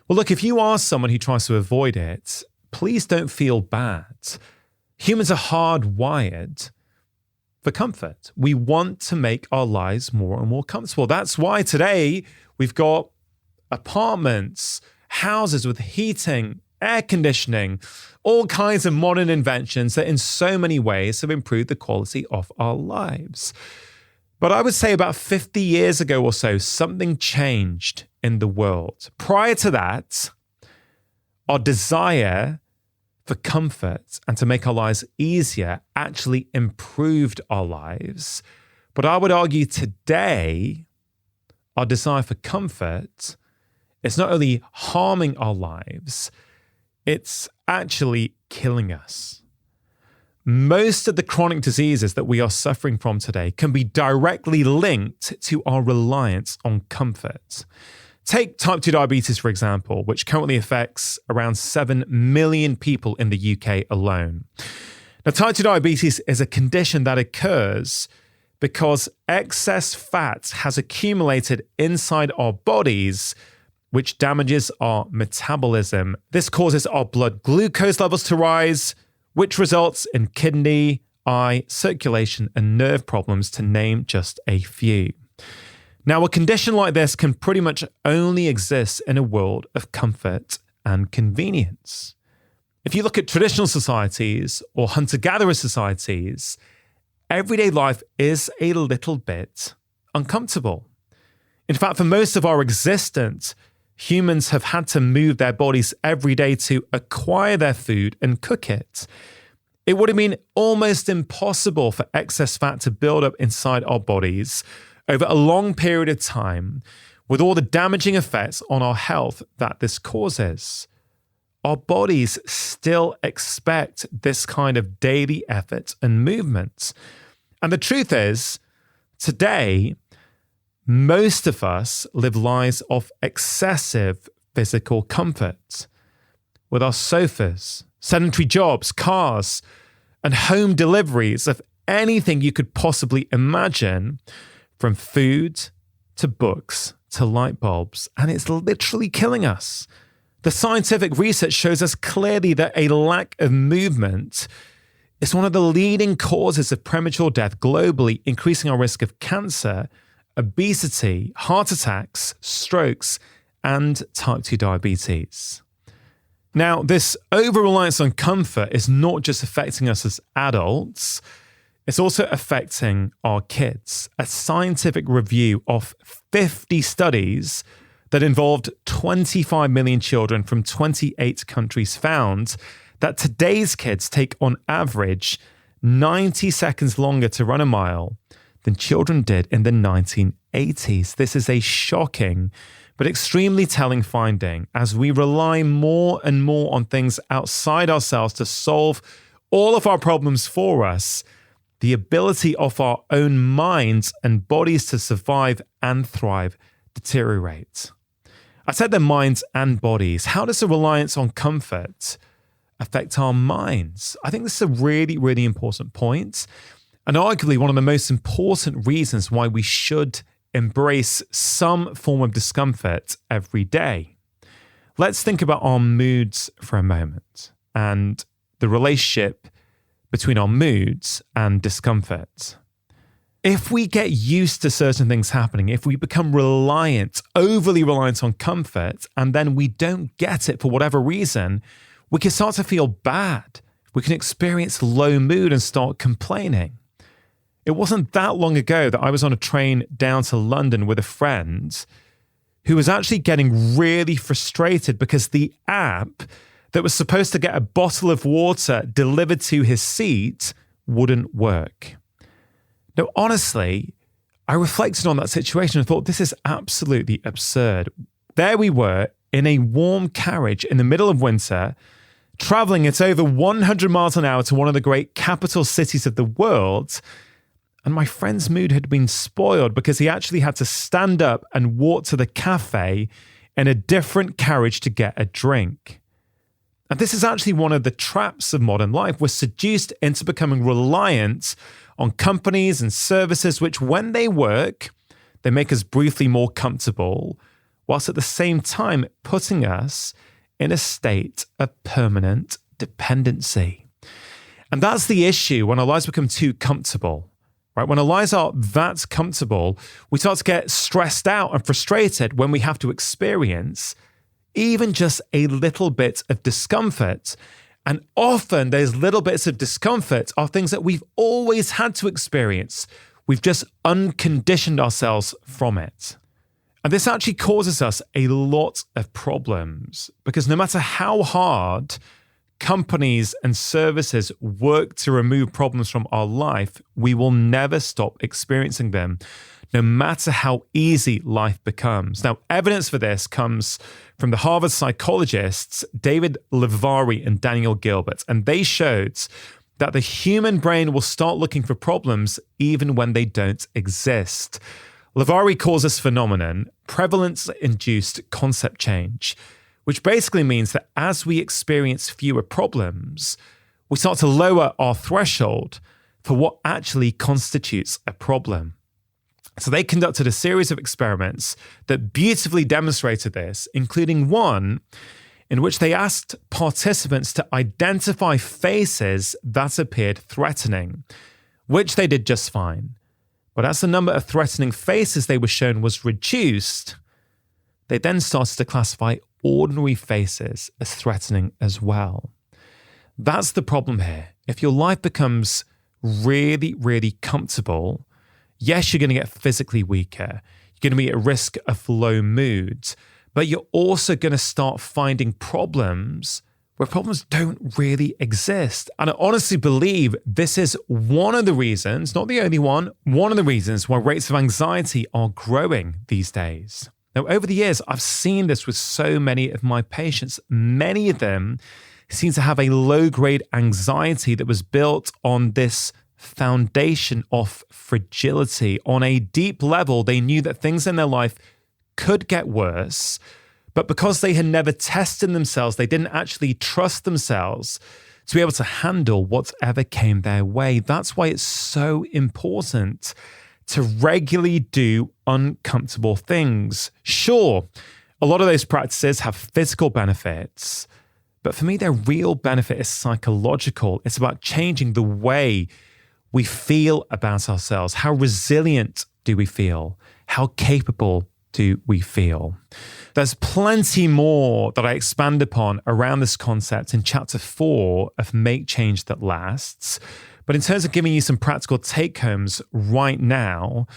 Well, look, if you are someone who tries to avoid it, please don't feel bad. Humans are hardwired for comfort. We want to make our lives more and more comfortable. That's why today we've got apartments, houses with heating, air conditioning, all kinds of modern inventions that in so many ways have improved the quality of our lives. But I would say about 50 years ago or so, something changed in the world. Prior to that, our desire for comfort and to make our lives easier actually improved our lives. But I would argue today, our desire for comfort is not only harming our lives, it's actually killing us. Most of the chronic diseases that we are suffering from today can be directly linked to our reliance on comfort. Take type 2 diabetes, for example, which currently affects around 7 million people in the UK alone. Now, type 2 diabetes is a condition that occurs because excess fat has accumulated inside our bodies, which damages our metabolism. This causes our blood glucose levels to rise, which results in kidney, eye, circulation, and nerve problems, to name just a few. Now, a condition like this can pretty much only exist in a world of comfort and convenience. If you look at traditional societies or hunter-gatherer societies, everyday life is a little bit uncomfortable. In fact, for most of our existence, humans have had to move their bodies every day to acquire their food and cook it. It would have been almost impossible for excess fat to build up inside our bodies over a long period of time, with all the damaging effects on our health that this causes. Our bodies still expect this kind of daily effort and movement. And the truth is, today, most of us live lives of excessive physical comfort. With our sofas, sedentary jobs, cars, and home deliveries of anything you could possibly imagine, from food to books to light bulbs, and it's literally killing us. The scientific research shows us clearly that a lack of movement is one of the leading causes of premature death globally, increasing our risk of cancer, obesity, heart attacks, strokes, and type 2 diabetes. Now, this over-reliance on comfort is not just affecting us as adults, it's also affecting our kids. A scientific review of 50 studies that involved 25 million children from 28 countries found that today's kids take on average 90 seconds longer to run a mile than children did in the 1980s. This is a shocking but extremely telling finding as we rely more and more on things outside ourselves to solve all of our problems for us. The ability of our own minds and bodies to survive and thrive deteriorate. I said their minds and bodies. How does the reliance on comfort affect our minds? I think this is a really, really important point, and arguably one of the most important reasons why we should embrace some form of discomfort every day. Let's think about our moods for a moment and the relationship between our moods and discomfort. If we get used to certain things happening, if we become overly reliant on comfort, and then we don't get it for whatever reason, we can start to feel bad. We can experience low mood and start complaining. It wasn't that long ago that I was on a train down to London with a friend who was actually getting really frustrated because the app that was supposed to get a bottle of water delivered to his seat wouldn't work. Now, honestly, I reflected on that situation and thought, this is absolutely absurd. There we were in a warm carriage in the middle of winter, traveling at over 100 miles an hour to one of the great capital cities of the world. And my friend's mood had been spoiled because he actually had to stand up and walk to the cafe in a different carriage to get a drink. And this is actually one of the traps of modern life. We're seduced into becoming reliant on companies and services, which when they work, they make us briefly more comfortable, whilst at the same time putting us in a state of permanent dependency. And that's the issue when our lives become too comfortable, right? When our lives are that comfortable, we start to get stressed out and frustrated when we have to experience even just a little bit of discomfort. And often those little bits of discomfort are things that we've always had to experience. We've just unconditioned ourselves from it. And this actually causes us a lot of problems because no matter how hard companies and services work to remove problems from our life, we will never stop experiencing them, no matter how easy life becomes. Now, evidence for this comes from the Harvard psychologists David Levari and Daniel Gilbert, and they showed that the human brain will start looking for problems even when they don't exist. Levari calls this phenomenon prevalence-induced concept change, which basically means that as we experience fewer problems, we start to lower our threshold for what actually constitutes a problem. So they conducted a series of experiments that beautifully demonstrated this, including one in which they asked participants to identify faces that appeared threatening, which they did just fine. But as the number of threatening faces they were shown was reduced, they then started to classify ordinary faces as threatening as well. That's the problem here. If your life becomes really, really comfortable, yes, you're going to get physically weaker. You're going to be at risk of low moods, but you're also going to start finding problems where problems don't really exist. And I honestly believe this is one of the reasons, not the only one of the reasons why rates of anxiety are growing these days. Now, over the years, I've seen this with so many of my patients. Many of them seem to have a low-grade anxiety that was built on this foundation of fragility. On a deep level, they knew that things in their life could get worse, but because they had never tested themselves, they didn't actually trust themselves to be able to handle whatever came their way. That's why it's so important to regularly do uncomfortable things. Sure, a lot of those practices have physical benefits, but for me, their real benefit is psychological. It's about changing the way we feel about ourselves. How resilient do we feel? How capable do we feel? There's plenty more that I expand upon around this concept in chapter 4 of Make Change That Lasts. But in terms of giving you some practical take-homes right now,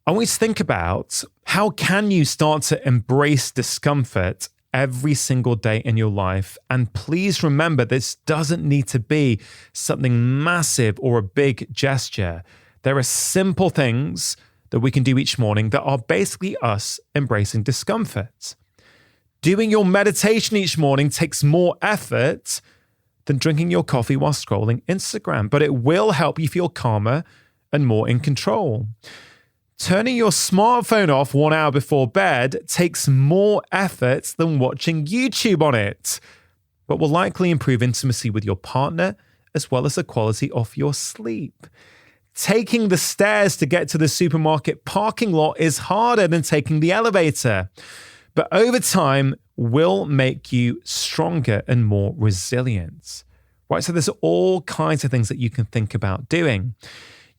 I want you to think about how can you start to embrace discomfort every single day in your life. And please remember, this doesn't need to be something massive or a big gesture. There are simple things that we can do each morning that are basically us embracing discomfort. Doing your meditation each morning takes more effort than drinking your coffee while scrolling Instagram, but it will help you feel calmer and more in control. Turning your smartphone off 1 hour before bed takes more effort than watching YouTube on it, but will likely improve intimacy with your partner as well as the quality of your sleep. Taking the stairs to get to the supermarket parking lot is harder than taking the elevator, but over time will make you stronger and more resilient. Right? So there's all kinds of things that you can think about doing.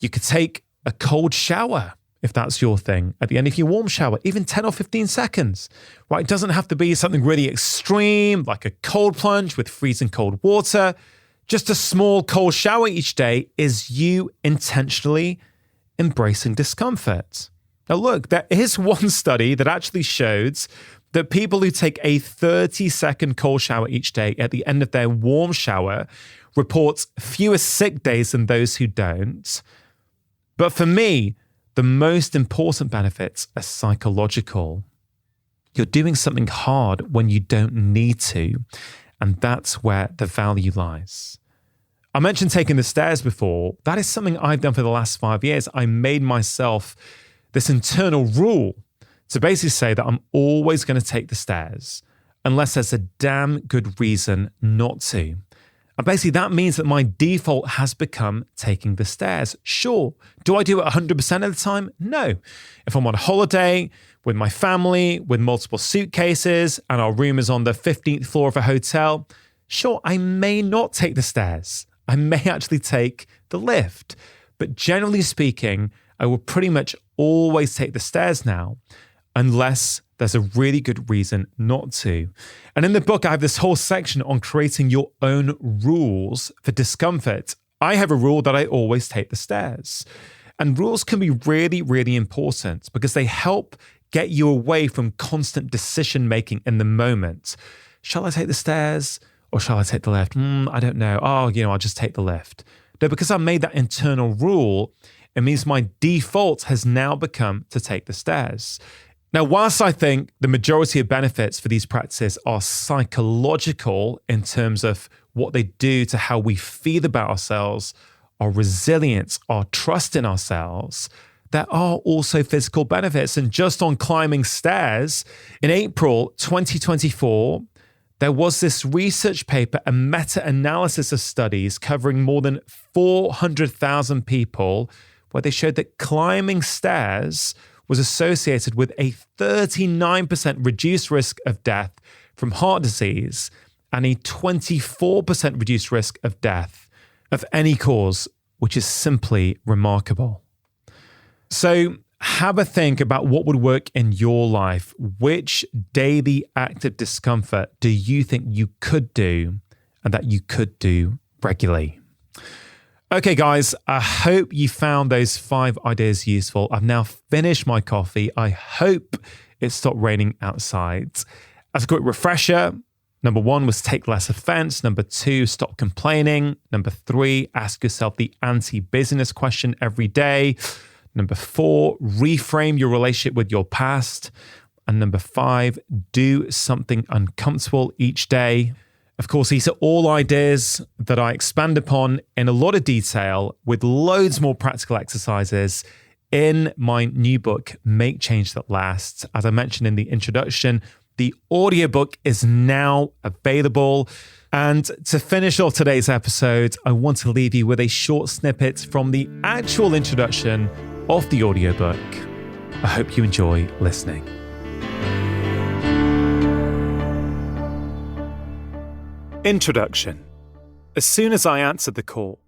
You could take a cold shower, if that's your thing, at the end of your warm shower, even 10 or 15 seconds, right? It doesn't have to be something really extreme, like a cold plunge with freezing cold water. Just a small cold shower each day is you intentionally embracing discomfort. Now look, there is one study that actually shows that people who take a 30-second cold shower each day at the end of their warm shower report fewer sick days than those who don't. But for me, the most important benefits are psychological. You're doing something hard when you don't need to. And that's where the value lies. I mentioned taking the stairs before. That is something I've done for the last 5 years. I made myself this internal rule to basically say that I'm always going to take the stairs unless there's a damn good reason not to. And basically that means that my default has become taking the stairs. Sure. Do I do it 100% of the time? No. If I'm on holiday with my family, with multiple suitcases, and our room is on the 15th floor of a hotel, sure, I may not take the stairs. I may actually take the lift. But generally speaking, I will pretty much always take the stairs now, unless there's a really good reason not to. And in the book, I have this whole section on creating your own rules for discomfort. I have a rule that I always take the stairs. And rules can be really, really important because they help get you away from constant decision making in the moment. Shall I take the stairs or shall I take the lift? I don't know. I'll just take the lift. No, because I made that internal rule, it means my default has now become to take the stairs. Now, whilst I think the majority of benefits for these practices are psychological in terms of what they do to how we feel about ourselves, our resilience, our trust in ourselves, there are also physical benefits. And just on climbing stairs, in April 2024, there was this research paper, a meta-analysis of studies covering more than 400,000 people, where they showed that climbing stairs was associated with a 39% reduced risk of death from heart disease and a 24% reduced risk of death of any cause, which is simply remarkable. So have a think about what would work in your life. Which daily active discomfort do you think you could do and that you could do regularly? Okay, guys, I hope you found those 5 ideas useful. I've now finished my coffee. I hope it stopped raining outside. As a quick refresher, number 1 was take less offense. Number 2, stop complaining. Number 3, ask yourself the anti-busyness question every day. Number 4, reframe your relationship with your past. And number 5, do something uncomfortable each day. Of course, these are all ideas that I expand upon in a lot of detail with loads more practical exercises in my new book, Make Change That Lasts. As I mentioned in the introduction, the audiobook is now available. And to finish off today's episode, I want to leave you with a short snippet from the actual introduction of the audiobook. I hope you enjoy listening. Introduction. As soon as I answered the call,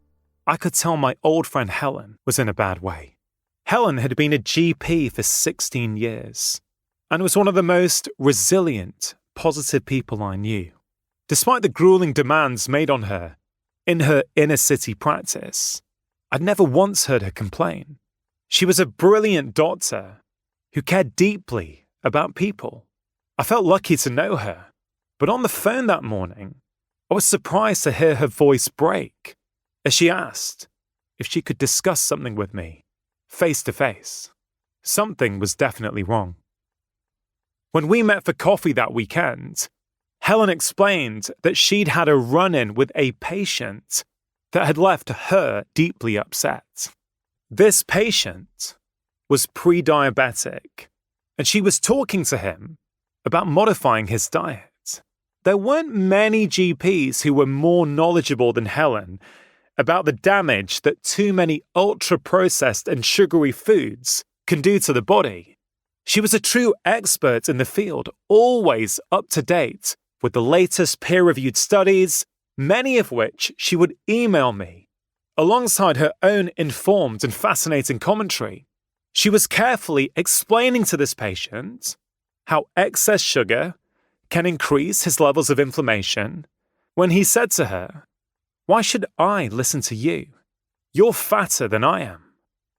I could tell my old friend Helen was in a bad way. Helen had been a GP for 16 years and was one of the most resilient, positive people I knew. Despite the grueling demands made on her in her inner city practice, I'd never once heard her complain. She was a brilliant doctor who cared deeply about people. I felt lucky to know her, but on the phone that morning, I was surprised to hear her voice break as she asked if she could discuss something with me, face to face. Something was definitely wrong. When we met for coffee that weekend, Helen explained that she'd had a run-in with a patient that had left her deeply upset. This patient was pre-diabetic, and she was talking to him about modifying his diet. There weren't many GPs who were more knowledgeable than Helen about the damage that too many ultra-processed and sugary foods can do to the body. She was a true expert in the field, always up to date with the latest peer-reviewed studies, many of which she would email me. Alongside her own informed and fascinating commentary, she was carefully explaining to this patient how excess sugar can increase his levels of inflammation when he said to her, "Why should I listen to you? You're fatter than I am."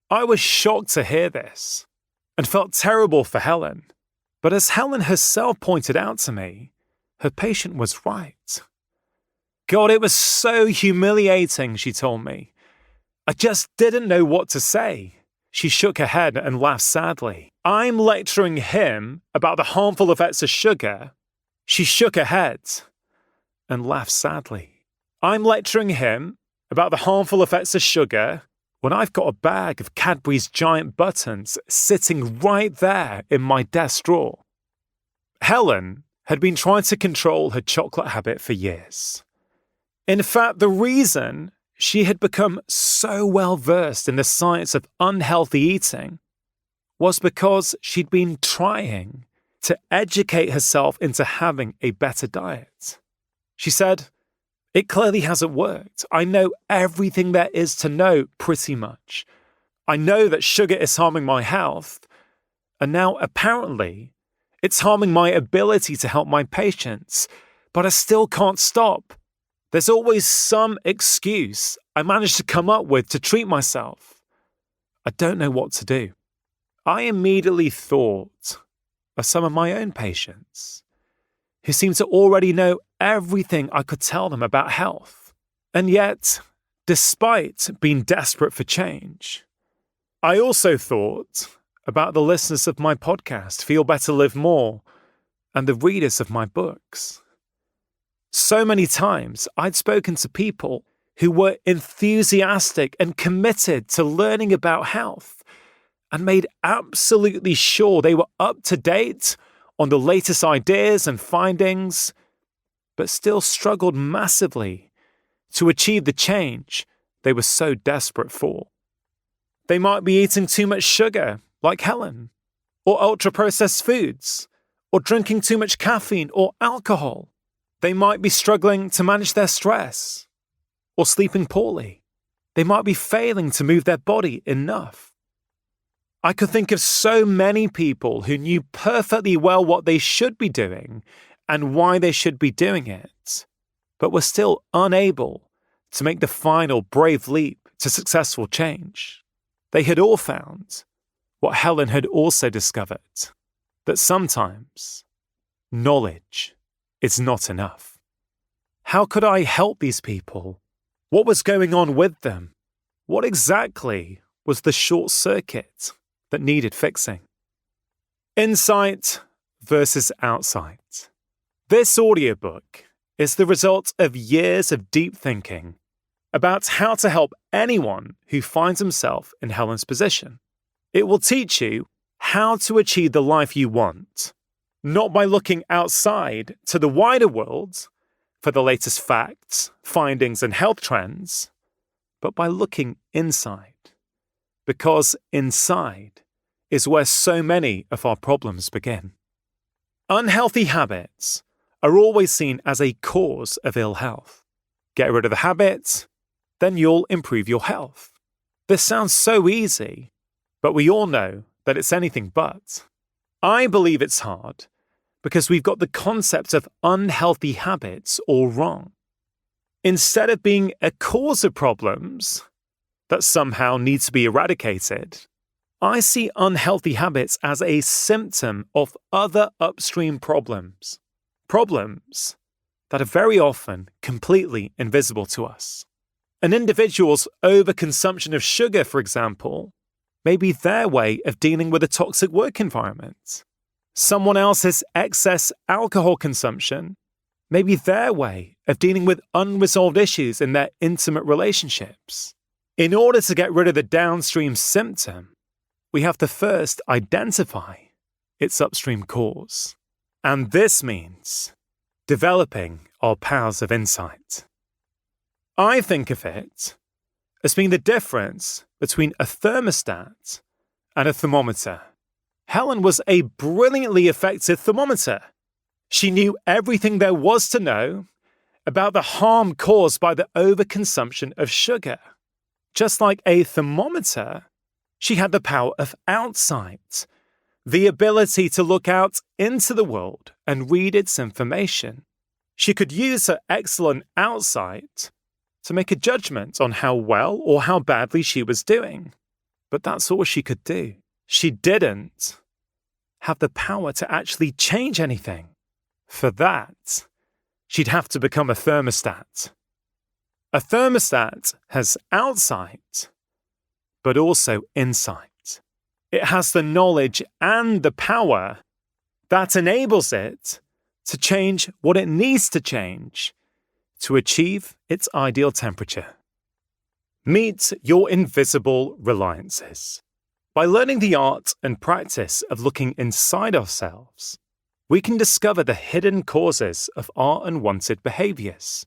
I was shocked to hear this and felt terrible for Helen. But as Helen herself pointed out to me, her patient was right. God, it was so humiliating, she told me. I just didn't know what to say. She shook her head and laughed sadly. I'm lecturing him about the harmful effects of sugar. She shook her head and laughed sadly. I'm lecturing him about the harmful effects of sugar when I've got a bag of Cadbury's giant buttons sitting right there in my desk drawer. Helen had been trying to control her chocolate habit for years. In fact, the reason she had become so well versed in the science of unhealthy eating was because she'd been trying to educate herself into having a better diet. She said, "It clearly hasn't worked. I know everything there is to know pretty much. I know that sugar is harming my health, and now apparently it's harming my ability to help my patients, but I still can't stop. There's always some excuse I manage to come up with to treat myself. I don't know what to do." I immediately thought of some of my own patients who seemed to already know everything I could tell them about health. And yet, despite being desperate for change, I also thought about the listeners of my podcast, Feel Better, Live More, and the readers of my books. So many times I'd spoken to people who were enthusiastic and committed to learning about health and made absolutely sure they were up to date on the latest ideas and findings, but still struggled massively to achieve the change they were so desperate for. They might be eating too much sugar, like Helen, or ultra-processed foods, or drinking too much caffeine or alcohol. They might be struggling to manage their stress, or sleeping poorly. They might be failing to move their body enough. I could think of so many people who knew perfectly well what they should be doing and why they should be doing it, but were still unable to make the final brave leap to successful change. They had all found what Helen had also discovered, that sometimes knowledge is not enough. How could I help these people? What was going on with them? What exactly was the short circuit that needed fixing? Insight versus outsight. This audiobook is the result of years of deep thinking about how to help anyone who finds himself in Helen's position. It will teach you how to achieve the life you want, not by looking outside to the wider world for the latest facts, findings, and health trends, but by looking inside. Because inside is where so many of our problems begin. Unhealthy habits are always seen as a cause of ill health. Get rid of the habit, then you'll improve your health. This sounds so easy, but we all know that it's anything but. I believe it's hard because we've got the concept of unhealthy habits all wrong. Instead of being a cause of problems that somehow need to be eradicated, I see unhealthy habits as a symptom of other upstream problems. Problems that are very often completely invisible to us. An individual's overconsumption of sugar, for example, may be their way of dealing with a toxic work environment. Someone else's excess alcohol consumption may be their way of dealing with unresolved issues in their intimate relationships. In order to get rid of the downstream symptom, we have to first identify its upstream cause. And this means developing our powers of insight. I think of it as being the difference between a thermostat and a thermometer. Helen was a brilliantly effective thermometer. She knew everything there was to know about the harm caused by the overconsumption of sugar. Just like a thermometer, she had the power of outsight, the ability to look out into the world and read its information. She could use her excellent outsight to make a judgment on how well or how badly she was doing. But that's all she could do. She didn't have the power to actually change anything. For that, she'd have to become a thermostat. A thermostat has outsight, but also insight. It has the knowledge and the power that enables it to change what it needs to change to achieve its ideal temperature. Meet your invisible reliances. By learning the art and practice of looking inside ourselves, we can discover the hidden causes of our unwanted behaviors.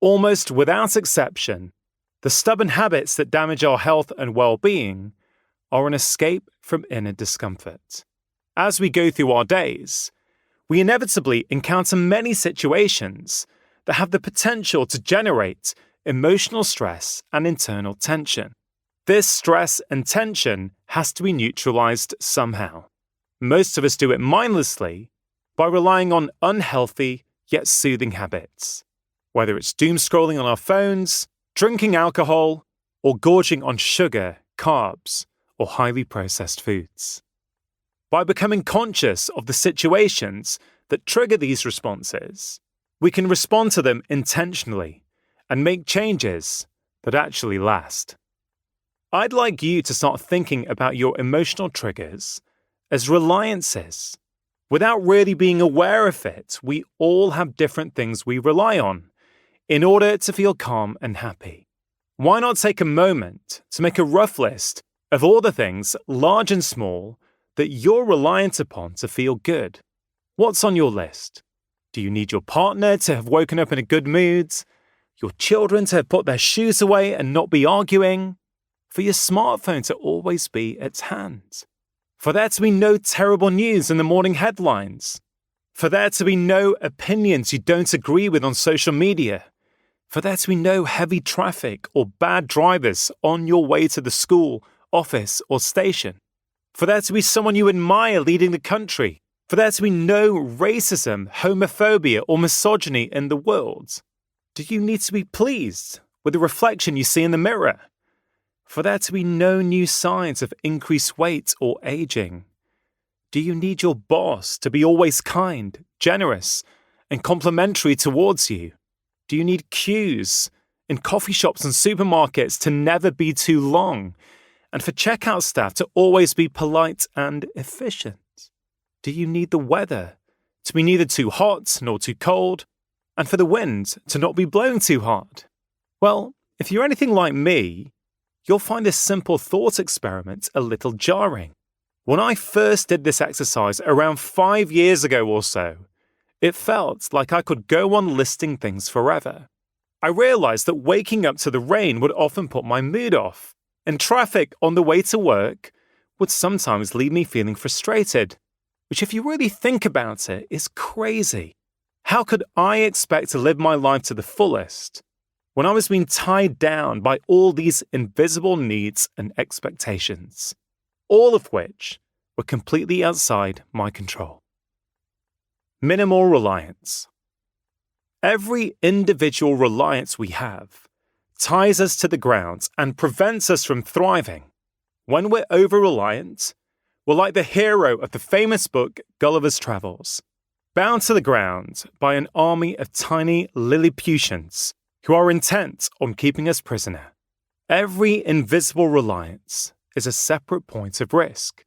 Almost without exception, the stubborn habits that damage our health and well-being are an escape from inner discomfort. As we go through our days, we inevitably encounter many situations that have the potential to generate emotional stress and internal tension. This stress and tension has to be neutralized somehow. Most of us do it mindlessly by relying on unhealthy yet soothing habits, whether it's doom scrolling on our phones, drinking alcohol, or gorging on sugar, carbs, or highly processed foods. By becoming conscious of the situations that trigger these responses, we can respond to them intentionally and make changes that actually last. I'd like you to start thinking about your emotional triggers as reliances. Without really being aware of it, we all have different things we rely on in order to feel calm and happy. Why not take a moment to make a rough list of all the things, large and small, that you're reliant upon to feel good? What's on your list? Do you need your partner to have woken up in a good mood? Your children to have put their shoes away and not be arguing? For your smartphone to always be at hand? For there to be no terrible news in the morning headlines? For there to be no opinions you don't agree with on social media? For there to be no heavy traffic or bad drivers on your way to the school, office, or station? For there to be someone you admire leading the country? For there to be no racism, homophobia, or misogyny in the world? Do you need to be pleased with the reflection you see in the mirror? For there to be no new signs of increased weight or aging? Do you need your boss to be always kind, generous, and complimentary towards you? Do you need queues in coffee shops and supermarkets to never be too long, and for checkout staff to always be polite and efficient? Do you need the weather to be neither too hot nor too cold, and for the wind to not be blowing too hard? Well, if you're anything like me, you'll find this simple thought experiment a little jarring. When I first did this exercise around 5 years ago or so, it felt like I could go on listing things forever. I realized that waking up to the rain would often put my mood off, and traffic on the way to work would sometimes leave me feeling frustrated, which, if you really think about it, is crazy. How could I expect to live my life to the fullest when I was being tied down by all these invisible needs and expectations, all of which were completely outside my control? Minimal reliance. Every individual reliance we have ties us to the ground and prevents us from thriving. When we're over-reliant, we're like the hero of the famous book Gulliver's Travels, bound to the ground by an army of tiny Lilliputians who are intent on keeping us prisoner. Every invisible reliance is a separate point of risk.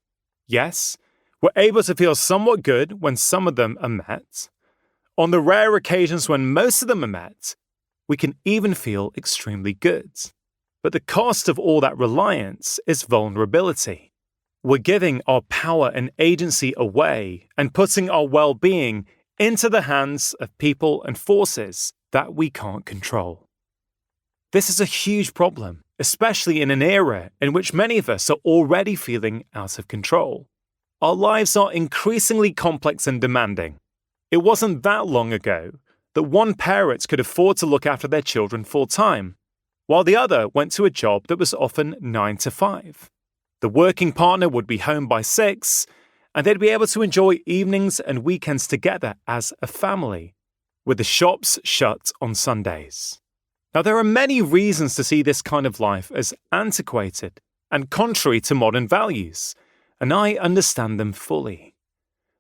Yes, we're able to feel somewhat good when some of them are met. On the rare occasions when most of them are met, we can even feel extremely good. But the cost of all that reliance is vulnerability. We're giving our power and agency away and putting our well-being into the hands of people and forces that we can't control. This is a huge problem, especially in an era in which many of us are already feeling out of control. Our lives are increasingly complex and demanding. It wasn't that long ago that one parent could afford to look after their children full-time, while the other went to a job that was often 9 to 5. The working partner would be home by 6, and they'd be able to enjoy evenings and weekends together as a family, with the shops shut on Sundays. Now, there are many reasons to see this kind of life as antiquated and contrary to modern values, and I understand them fully.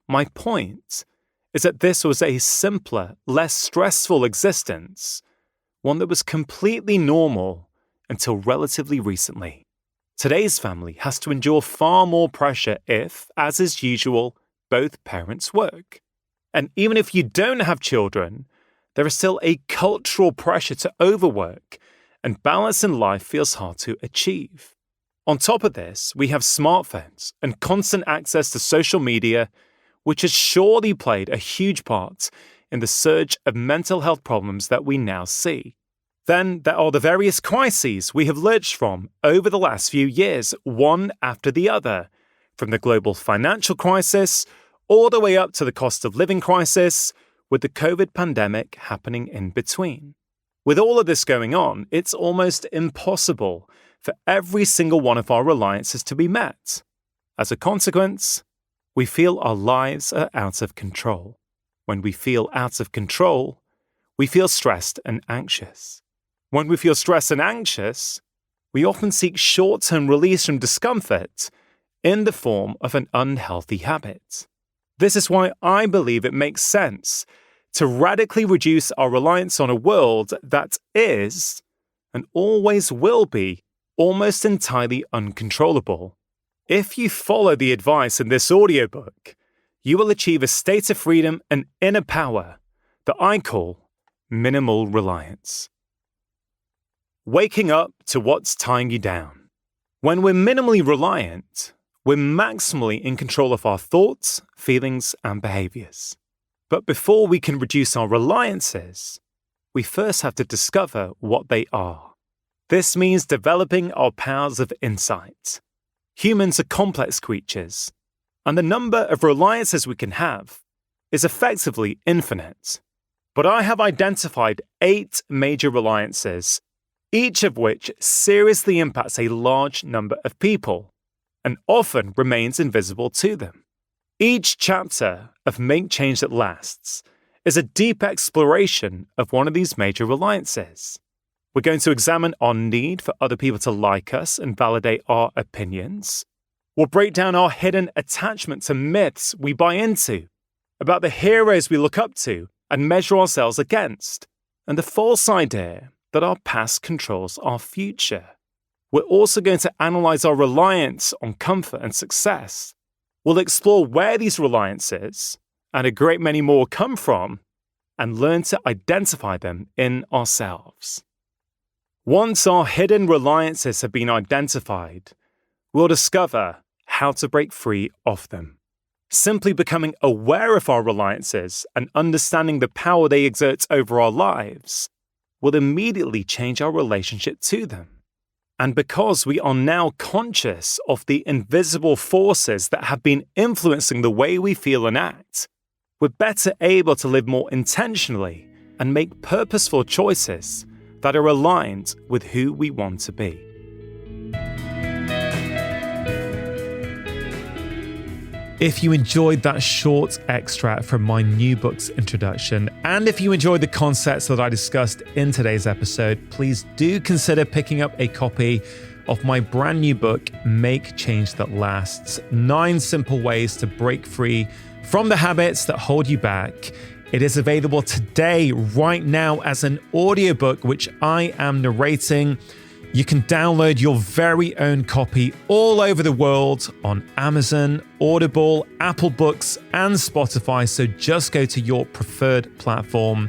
My point is that this was a simpler, less stressful existence, one that was completely normal until relatively recently. Today's family has to endure far more pressure if, as is usual, both parents work. And even if you don't have children, there is still a cultural pressure to overwork, and balance in life feels hard to achieve. On top of this, we have smartphones and constant access to social media, which has surely played a huge part in the surge of mental health problems that we now see. Then there are the various crises we have lurched from over the last few years, one after the other, from the global financial crisis all the way up to the cost of living crisis, with the COVID pandemic happening in between. With all of this going on, it's almost impossible for every single one of our reliances to be met. As a consequence, we feel our lives are out of control. When we feel out of control, we feel stressed and anxious. When we feel stressed and anxious, we often seek short-term release from discomfort in the form of an unhealthy habit. This is why I believe it makes sense to radically reduce our reliance on a world that is, and always will be, almost entirely uncontrollable. If you follow the advice in this audiobook, you will achieve a state of freedom and inner power that I call minimal reliance. Waking up to what's tying you down. When we're minimally reliant, we're maximally in control of our thoughts, feelings, and behaviors. But before we can reduce our reliances, we first have to discover what they are. This means developing our powers of insight. Humans are complex creatures, and the number of reliances we can have is effectively infinite. But I have identified 8 major reliances, each of which seriously impacts a large number of people, and often remains invisible to them. Each chapter of Make Change That Lasts is a deep exploration of one of these major reliances. We're going to examine our need for other people to like us and validate our opinions. We'll break down our hidden attachment to myths we buy into, about the heroes we look up to and measure ourselves against, and the false idea that our past controls our future. We're also going to analyze our reliance on comfort and success. We'll explore where these reliances, and a great many more, come from, and learn to identify them in ourselves. Once our hidden reliances have been identified, we'll discover how to break free of them. Simply becoming aware of our reliances and understanding the power they exert over our lives will immediately change our relationship to them. And because we are now conscious of the invisible forces that have been influencing the way we feel and act, we're better able to live more intentionally and make purposeful choices that are aligned with who we want to be. If you enjoyed that short extract from my new book's introduction, and if you enjoyed the concepts that I discussed in today's episode, please do consider picking up a copy of my brand new book, Make Change That Lasts: 9 Simple Ways to Break Free from the Habits That Hold You Back. It is available today, right now, as an audiobook, which I am narrating. You can download your very own copy all over the world on Amazon, Audible, Apple Books, and Spotify, so just go to your preferred platform.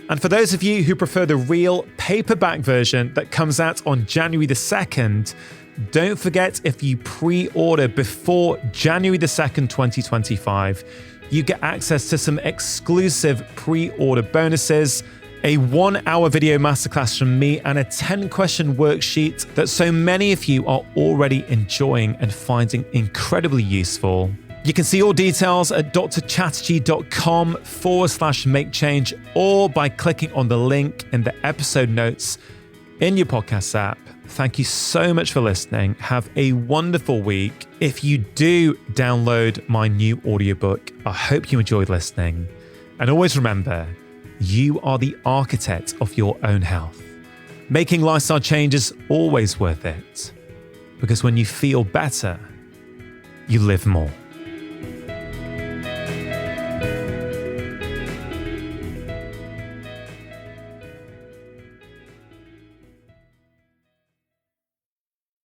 And for those of you who prefer the real paperback version that comes out on January the 2nd, don't forget, if you pre-order before January the 2nd, 2025, you get access to some exclusive pre-order bonuses, a 1-hour video masterclass from me, and a 10-question worksheet that so many of you are already enjoying and finding incredibly useful. You can see all details at drchatterjee.com/makechange, or by clicking on the link in the episode notes in your podcast app. Thank you so much for listening. Have a wonderful week. If you do download my new audiobook, I hope you enjoyed listening. And always remember, you are the architect of your own health. Making lifestyle change is always worth it, because when you feel better, you live more.